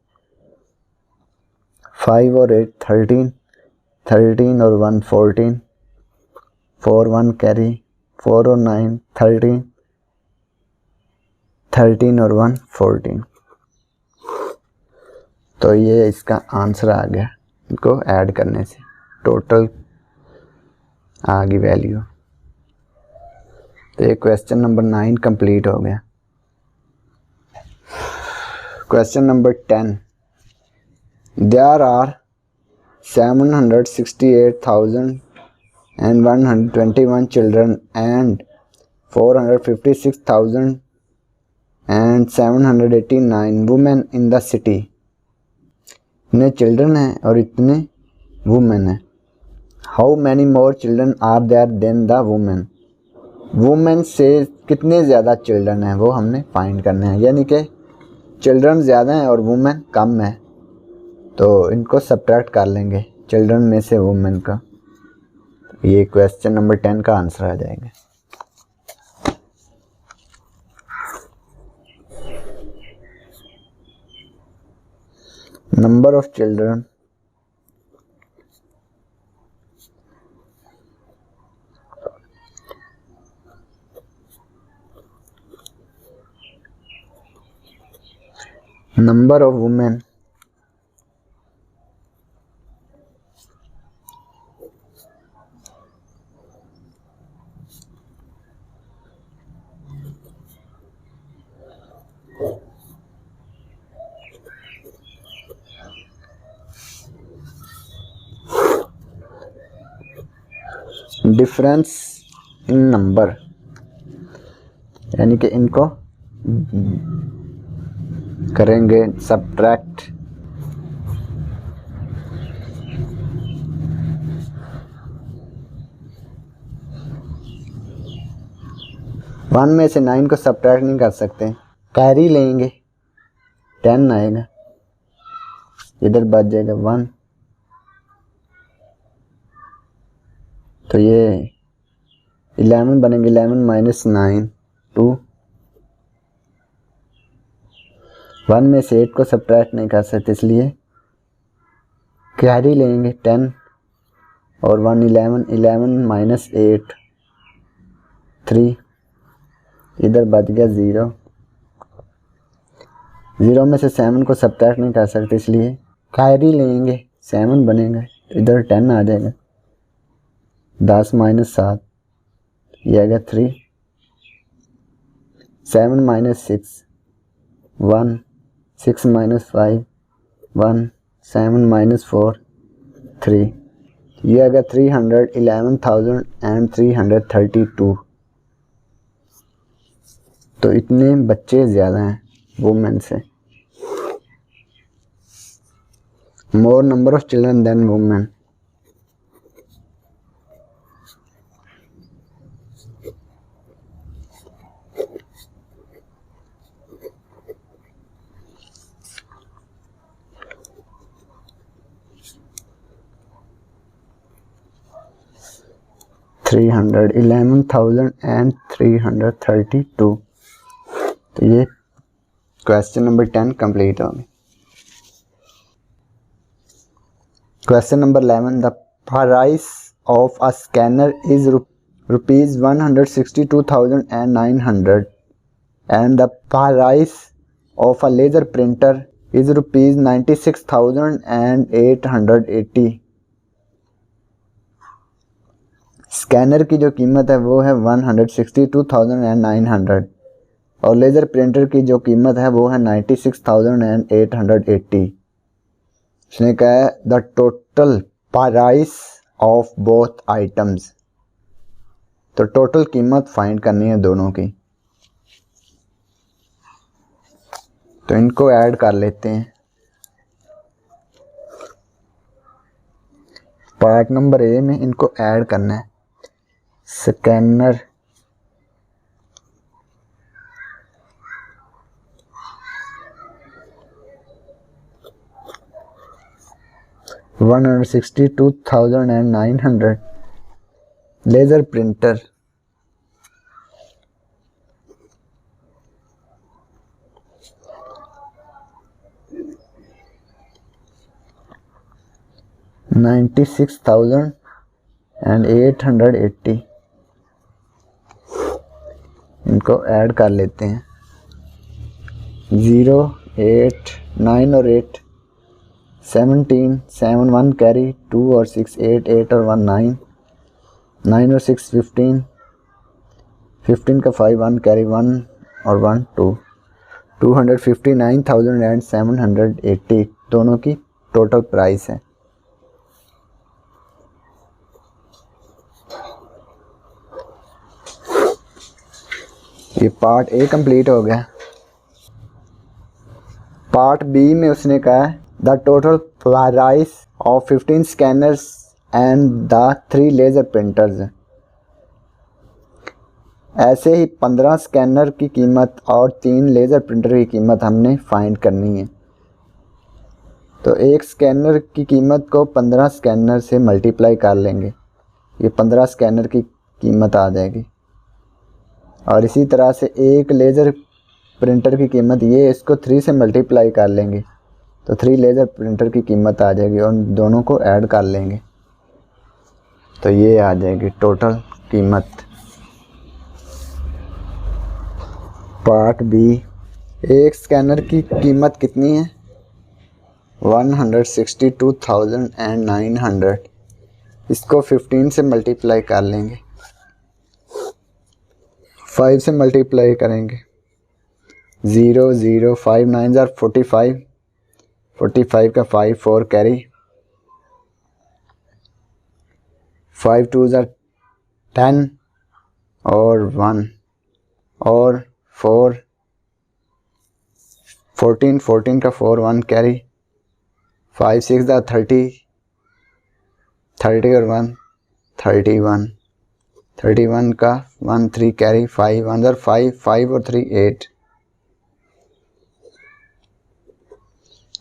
5 और 8 13, 13 और 1 14, 4 1 कैरी, 4 और 9 13, 13 और 1 14। तो ये इसका आंसर आ गया इनको ऐड करने से। टोटल आ गई वैल्यू। तो ये क्वेश्चन नंबर 9 कंप्लीट हो गया। Question number 10, there are 768,121 children and 456,789 women in the city. इतने चिल्ड्रन हैं और इतने वुमेन हैं। How many more children are there than the women. Women से कितने ज़्यादा चिल्ड्रन हैं वो हमने फाइंड करने हैं, यानी कि चिल्ड्रन ज़्यादा हैं और वुमेन कम है, तो इनको सब्ट्रैक्ट कर लेंगे चिल्ड्रन में से वुमेन का। ये क्वेश्चन नंबर 10 का आंसर आ जाएगा। Number of children number of women difference in number, यानी कि इनको करेंगे सब्ट्रैक्ट। वन में से 9 को सब्ट्रैक्ट नहीं कर सकते, कैरी लेंगे 10 आएगा, इधर बच जाएगा 1, तो ये 11 बनेंगे। 11 माइनस 9 2। 1 में से 8 को सब्ट्रैक्ट नहीं कर सकते, इसलिए कैरी लेंगे 10 और 1 11। 11 माइनस 8 3, इधर बच गया 0। 0 में से 7 को सब्ट्रैक्ट नहीं कर सकते, इसलिए कैरी लेंगे 7 बनेगा, इधर 10 आ जाएगा। 10 माइनस 7 ये आ गया 3। 7 माइनस 6 1। 6 माइनस 5 1। 7 माइनस 4 3, ये आ गया 311,332। तो इतने बच्चे ज़्यादा हैं वुमेन से। More number of children than women. Three 311,332। तो ये क्वेश्चन नंबर 10 कंप्लीट हो गया। Question number 11, the price of a scanner is rupees 162,900 and the price of a laser printer is rupees 96,880। Scanner की जो कीमत है वो है 162,900 और लेज़र प्रिंटर की जो कीमत है वो है 96,880। इसने कहा है the total price of both items. तो टोटल कीमत फाइंड करनी है दोनों की, तो इनको ऐड कर लेते हैं। पार्ट नंबर ए में इनको ऐड करना है। Scanner $162,900, laser printer $96,880। इनको ऐड कर लेते हैं। 0 8 9 और 8 17 7 1 कैरी 2 और 6 8 8 और 1 9 9 और 6 15, 15 का 5 1 कैरी 1 और 1 2, 259,780 दोनों की टोटल प्राइस है। ये पार्ट ए कंप्लीट हो गया। पार्ट बी में उसने कहा है the total price of 15 scanners and the 3 laser printers. ऐसे ही 15 स्कैनर की कीमत और 3 लेज़र प्रिंटर की कीमत हमने फाइंड करनी है। तो एक स्कैनर की कीमत को 15 स्कैनर से मल्टीप्लाई कर लेंगे, ये 15 स्कैनर की कीमत आ जाएगी। और इसी तरह से एक लेज़र प्रिंटर की कीमत, ये इसको 3 से मल्टीप्लाई कर लेंगे तो 3 लेज़र प्रिंटर की कीमत आ जाएगी और दोनों को ऐड कर लेंगे तो ये आ जाएगी टोटल कीमत। पार्ट बी, एक स्कैनर की कीमत कितनी है 162,900, इसको 15 से मल्टीप्लाई कर लेंगे, 5 से मल्टीप्लाई करेंगे 0 0 5 9 45, 45 का 5 4 कैरी, 5 2 10 और 1 और 4 14, 14 का 4 1 कैरी, 5 6 30, 30 और 1 31, 31 का 1 3 कैरी, 5 1 5 5 और 3 8।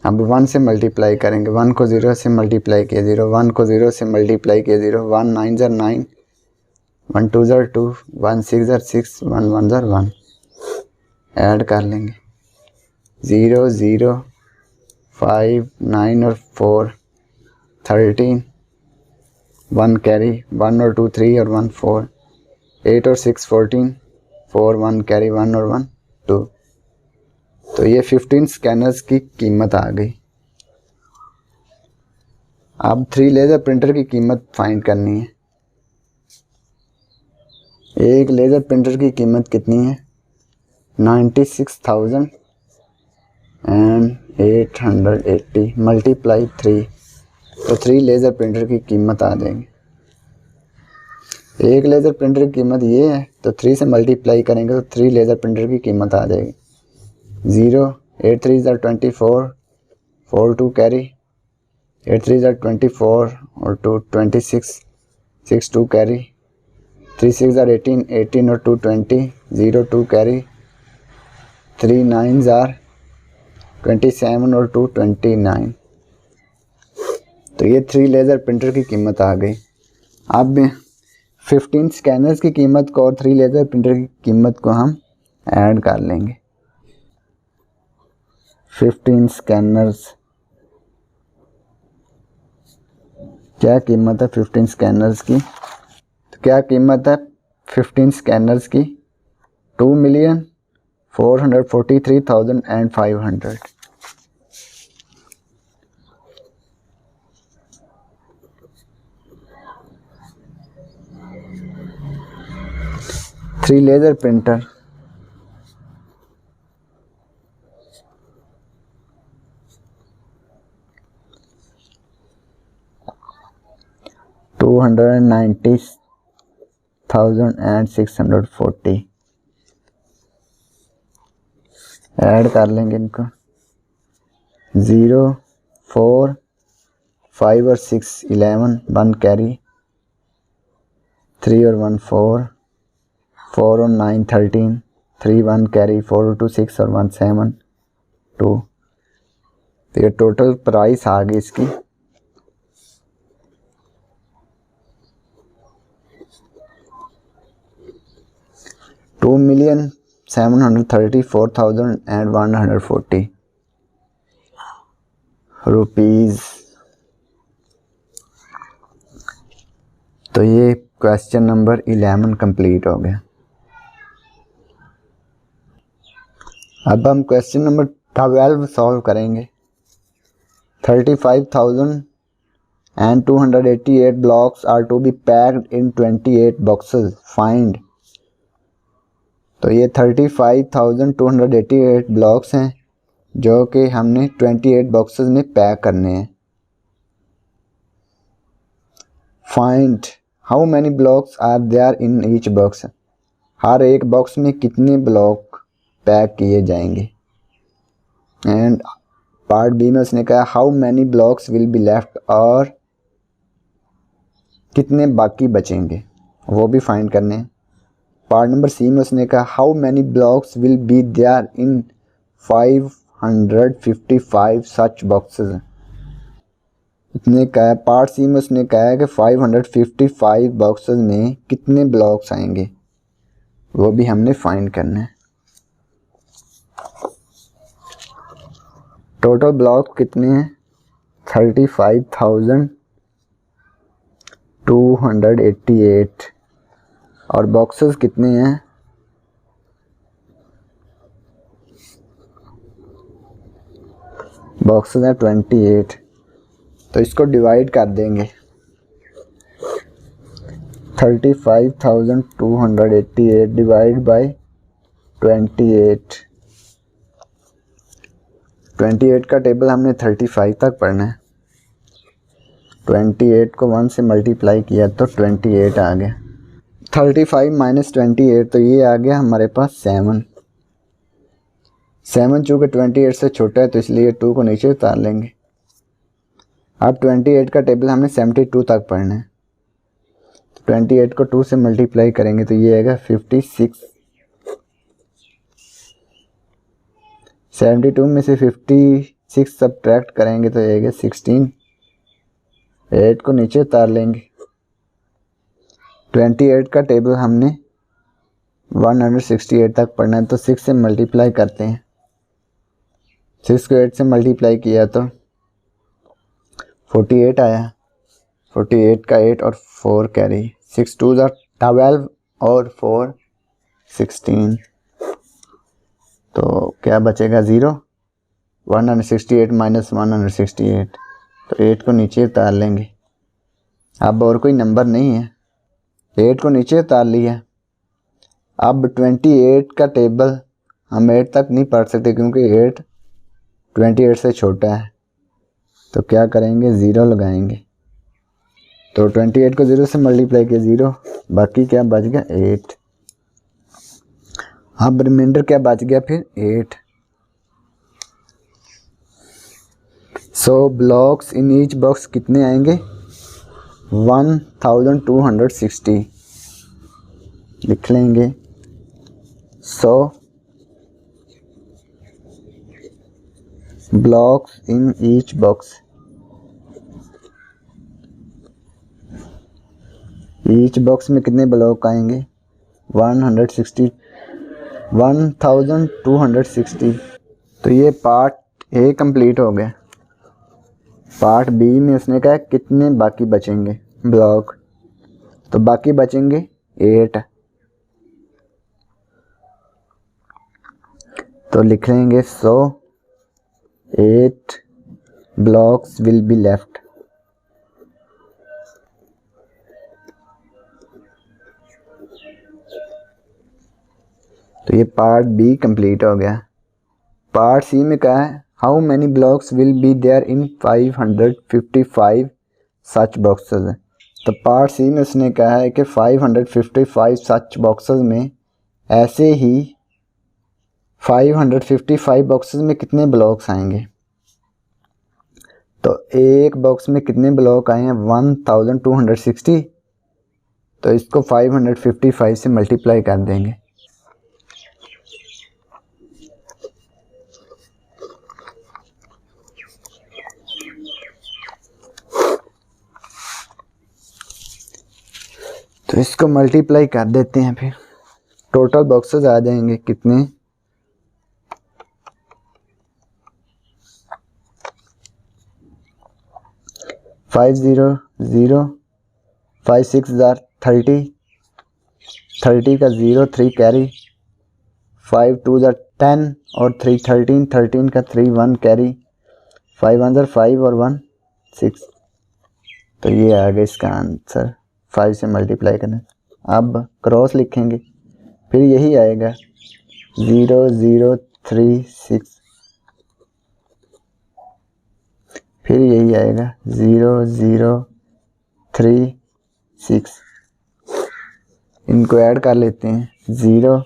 अब 1 से मल्टीप्लाई करेंगे, 1 को 0 से मल्टीप्लाई किया 0, 1 को 0 से मल्टीप्लाई किया 0, 1 9 9, 1 2 2, 1 6 6, 1 1 1, ऐड कर लेंगे 0 0 5 9 और 4 13, 1 कैरी, 1 और 2 3 और 1 4, 8 और 6 14, 4 1 कैरी 1 और 1 2। तो ये 15 स्कैनर्स की कीमत आ गई। अब 3 लेज़र प्रिंटर की कीमत फाइंड करनी है। एक लेज़र प्रिंटर की कीमत कितनी है 96,880 मल्टीप्लाई 3, तो 3 लेज़र प्रिंटर की कीमत आ जाएगी। एक लेज़र प्रिंटर की कीमत ये है तो 3 से मल्टीप्लाई करेंगे तो 3 लेज़र प्रिंटर की कीमत आ जाएगी 0 8 3 24, 4 2 कैरी, 8 3 24 और 2 26, 6 2 कैरी, 3 6 18, 18 और 2 20, 0 2 कैरी, 3 9 27 और 2 29। तो ये 3 लेज़र प्रिंटर की कीमत आ गई। अब 15 स्कैनर्स की कीमत को और 3 लेज़र प्रिंटर की कीमत को हम ऐड कर लेंगे। 15 स्कैनर्स, क्या कीमत है 15 स्कैनर्स की, तो क्या कीमत है 15 स्कैनर्स की 2,443,500। 3 लेज़र प्रिंटर, 290,640 ऐड कर लेंगे इनको 0 4 5 और 6 11, 1 कैरी, 3 और 1 4, 4 और 9 13, 3 1 कैरी, 4 और 2 6 और 1 7 2। तो ये टोटल प्राइस आ गई इसकी 2,734,140 रुपीज़। तो ये क्वेश्चन नंबर 11 कंप्लीट हो गया। अब हम क्वेश्चन नंबर 12 सॉल्व करेंगे। 35,000 and 288 blocks are to be packed in 28 boxes. Find। तो ये 35,288 ब्लॉक्स हैं जो कि हमने 28 बॉक्सेस में पैक करने हैं। Find how many blocks are there in each box. हर एक बॉक्स में कितने ब्लॉक पैक किए जाएंगे। एंड पार्ट बी में उसने कहा how many blocks will be left, और कितने बाकी बचेंगे वो भी फाइंड करने हैं। पार्ट नंबर सी में उसने कहा how many blocks will be there in 555 such boxes. उसने कहा पार्ट सी में उसने कहा है कि 555 बॉक्सेस में कितने ब्लॉक्स आएंगे वो भी हमने फाइंड करना है। टोटल ब्लॉक कितने हैं 35,288 और बॉक्सेस कितने हैं बॉक्सेस हैं 28। तो इसको डिवाइड कर देंगे 35,288 डिवाइड बाय 28। 28 का टेबल हमने 35 तक पढ़ना है। 28 को 1 से मल्टीप्लाई किया तो 28 आ गया। 35 माइनस 28 तो ये आ गया हमारे पास 7। 7 चूँकि 28 से छोटा है तो इसलिए 2 को नीचे उतार लेंगे। अब 28 का टेबल हमने 72 तक पढ़ना है। 28 को 2 से मल्टीप्लाई करेंगे तो ये आएगा 56। 72 में से 56 सब्ट्रैक्ट करेंगे तो ये आएगा 16। 8 को नीचे उतार लेंगे। 28 का टेबल हमने 168 तक पढ़ना है तो 6 से मल्टीप्लाई करते हैं। 6 को 8 से मल्टीप्लाई किया तो 48 आया। 48 का 8 और 4 कैरी, 6 2 12 और 4 16। तो क्या बचेगा 0। 168 माइनस 168 तो 8 को नीचे उतार लेंगे। अब और कोई नंबर नहीं है, 8 को नीचे उतार लिया। अब 28 का टेबल हम 8 तक नहीं पढ़ सकते क्योंकि 8 28 से छोटा है। तो क्या करेंगे 0 लगाएंगे। तो 28 को 0 से मल्टीप्लाई किया 0, बाकी क्या बच गया 8। अब रिमाइंडर क्या बच गया फिर 8। So blocks in each box कितने आएंगे 1260 लिख लेंगे। So blocks in each box, each box में कितने ब्लॉक आएंगे 1260। तो ये पार्ट ए कंप्लीट हो गया। पार्ट बी में उसने कहा कितने बाकी बचेंगे ब्लॉक, तो बाकी बचेंगे 8। तो लिख लेंगे सो 8 ब्लॉक्स विल बी लेफ्ट। तो ये पार्ट बी कंप्लीट हो गया। पार्ट सी में कहा है how many blocks will be there in 555 such boxes. तो पार्ट सी में उसने कहा है कि 555 सच बॉक्सेस में ऐसे ही 555 बॉक्सेस में कितने ब्लॉक्स आएंगे। तो एक बॉक्स में कितने ब्लॉक आए हैं 1260। तो इसको 555 से मल्टीप्लाई कर देंगे। तो इसको मल्टीप्लाई कर देते हैं, फिर टोटल बॉक्सेस आ जाएंगे कितने 5 0 0 5 6 30 30 का 0 3 कैरी, 5 2 10 और 3 13 13 का 3 1 कैरी, 5 1 5 और 1 6। तो ये आ गया इसका आंसर, 5 से मल्टीप्लाई करना। अब क्रॉस लिखेंगे, फिर यही आएगा 0036, फिर यही आएगा 0036। इनको ऐड कर लेते हैं, 0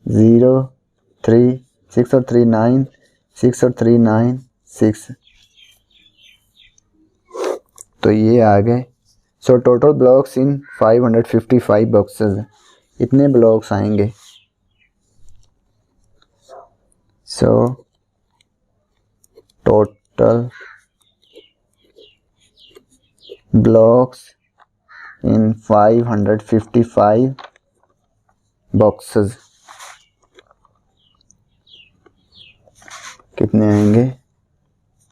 0 3 6 और 3 9, 6 और 3 9 6। तो ये आ गए। सो टोटल ब्लॉक्स इन 555 बॉक्सेस, इतने ब्लॉक्स आएंगे। सो टोटल ब्लॉक्स इन 555 बॉक्सेस कितने आएंगे?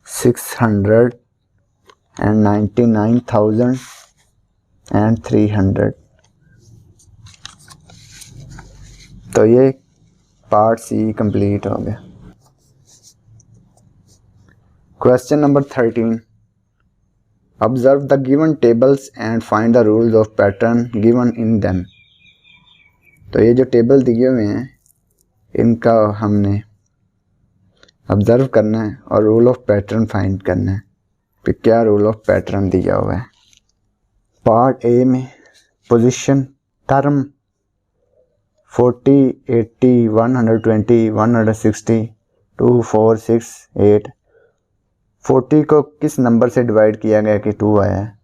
699,300। तो ये पार्ट सी कंप्लीट हो गया। Question number 13, observe the given tables and find the rules of pattern given in them. तो ये जो टेबल दिए हुए हैं इनका हमने ऑब्जर्व करना है और रूल ऑफ पैटर्न फाइंड करना है कि क्या रूल ऑफ पैटर्न दिया हुआ है। पार्ट ए में पोजीशन टर्म 40 80 120 160 2 4 6 8। 40 को किस नंबर से डिवाइड किया गया कि 2 आया है,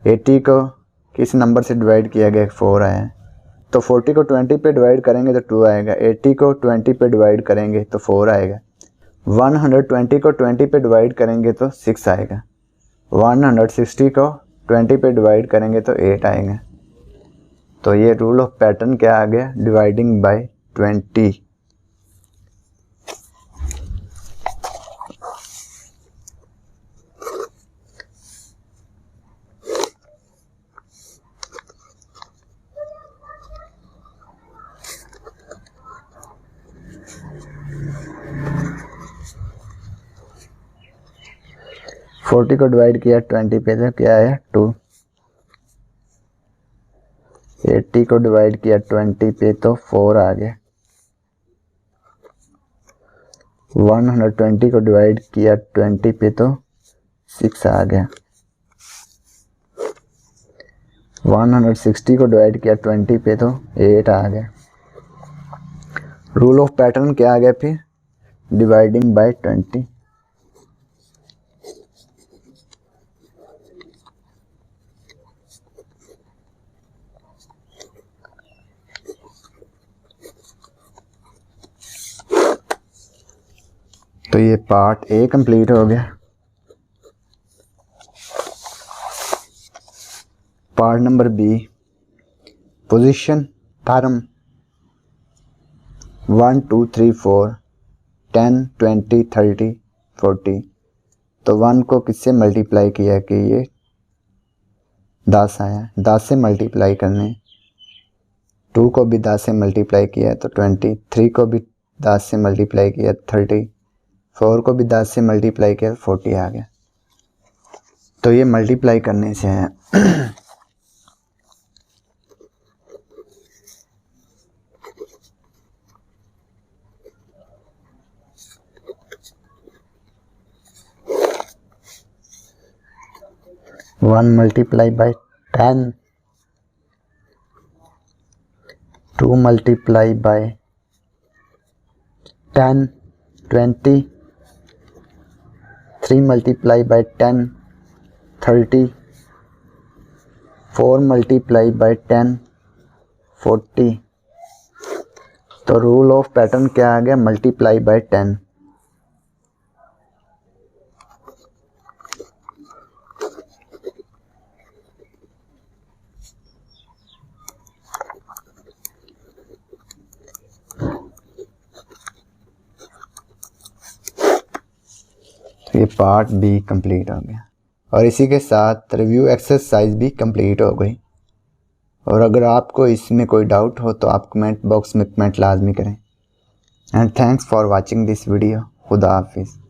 80 को किस नंबर से डिवाइड किया गया 4 आया है। तो 40 को 20 पे डिवाइड करेंगे तो 2 आएगा, 80 को 20 पे डिवाइड करेंगे तो 4 आएगा, 120 को 20 पे डिवाइड करेंगे तो 6 आएगा, 160 को 20 पे डिवाइड करेंगे तो 8 आएगा। तो ये रूल ऑफ पैटर्न क्या आ गया? Dividing by 20। फोर्टी को डिवाइड किया 20 पे तो क्या आया 2। 80 को डिवाइड किया 20 पे तो 4 आ गया। 120 को डिवाइड किया 20 पे तो 6 आ गया। 160 को डिवाइड किया 20 पे तो 8 आ गया। रूल ऑफ पैटर्न क्या आ गया फिर? Dividing by 20। तो ये पार्ट ए कंप्लीट हो गया। Part number B, position term 1 2 3 4 10 20 30 40। तो 1 को किससे मल्टीप्लाई किया कि ये 10 आया, 10 से मल्टीप्लाई करने। 2 को भी 10 से मल्टीप्लाई किया तो 20, 3 को भी 10 से मल्टीप्लाई किया 30, 4 को भी 10 से मल्टीप्लाई किया 40 आ गया। तो ये मल्टीप्लाई करने से है। One multiply by 10, 2 multiply by 10 20, 3 multiply by 10 30, 4 multiply by 10 40। तो रूल ऑफ पैटर्न क्या आ गया? Multiply by 10। ये पार्ट बी कंप्लीट हो गया और इसी के साथ रिव्यू एक्सरसाइज भी कंप्लीट हो गई। और अगर आपको इसमें कोई डाउट हो तो आप कमेंट बॉक्स में कमेंट लाजमी करें। And thanks for watching this video. खुदा हाफिज़।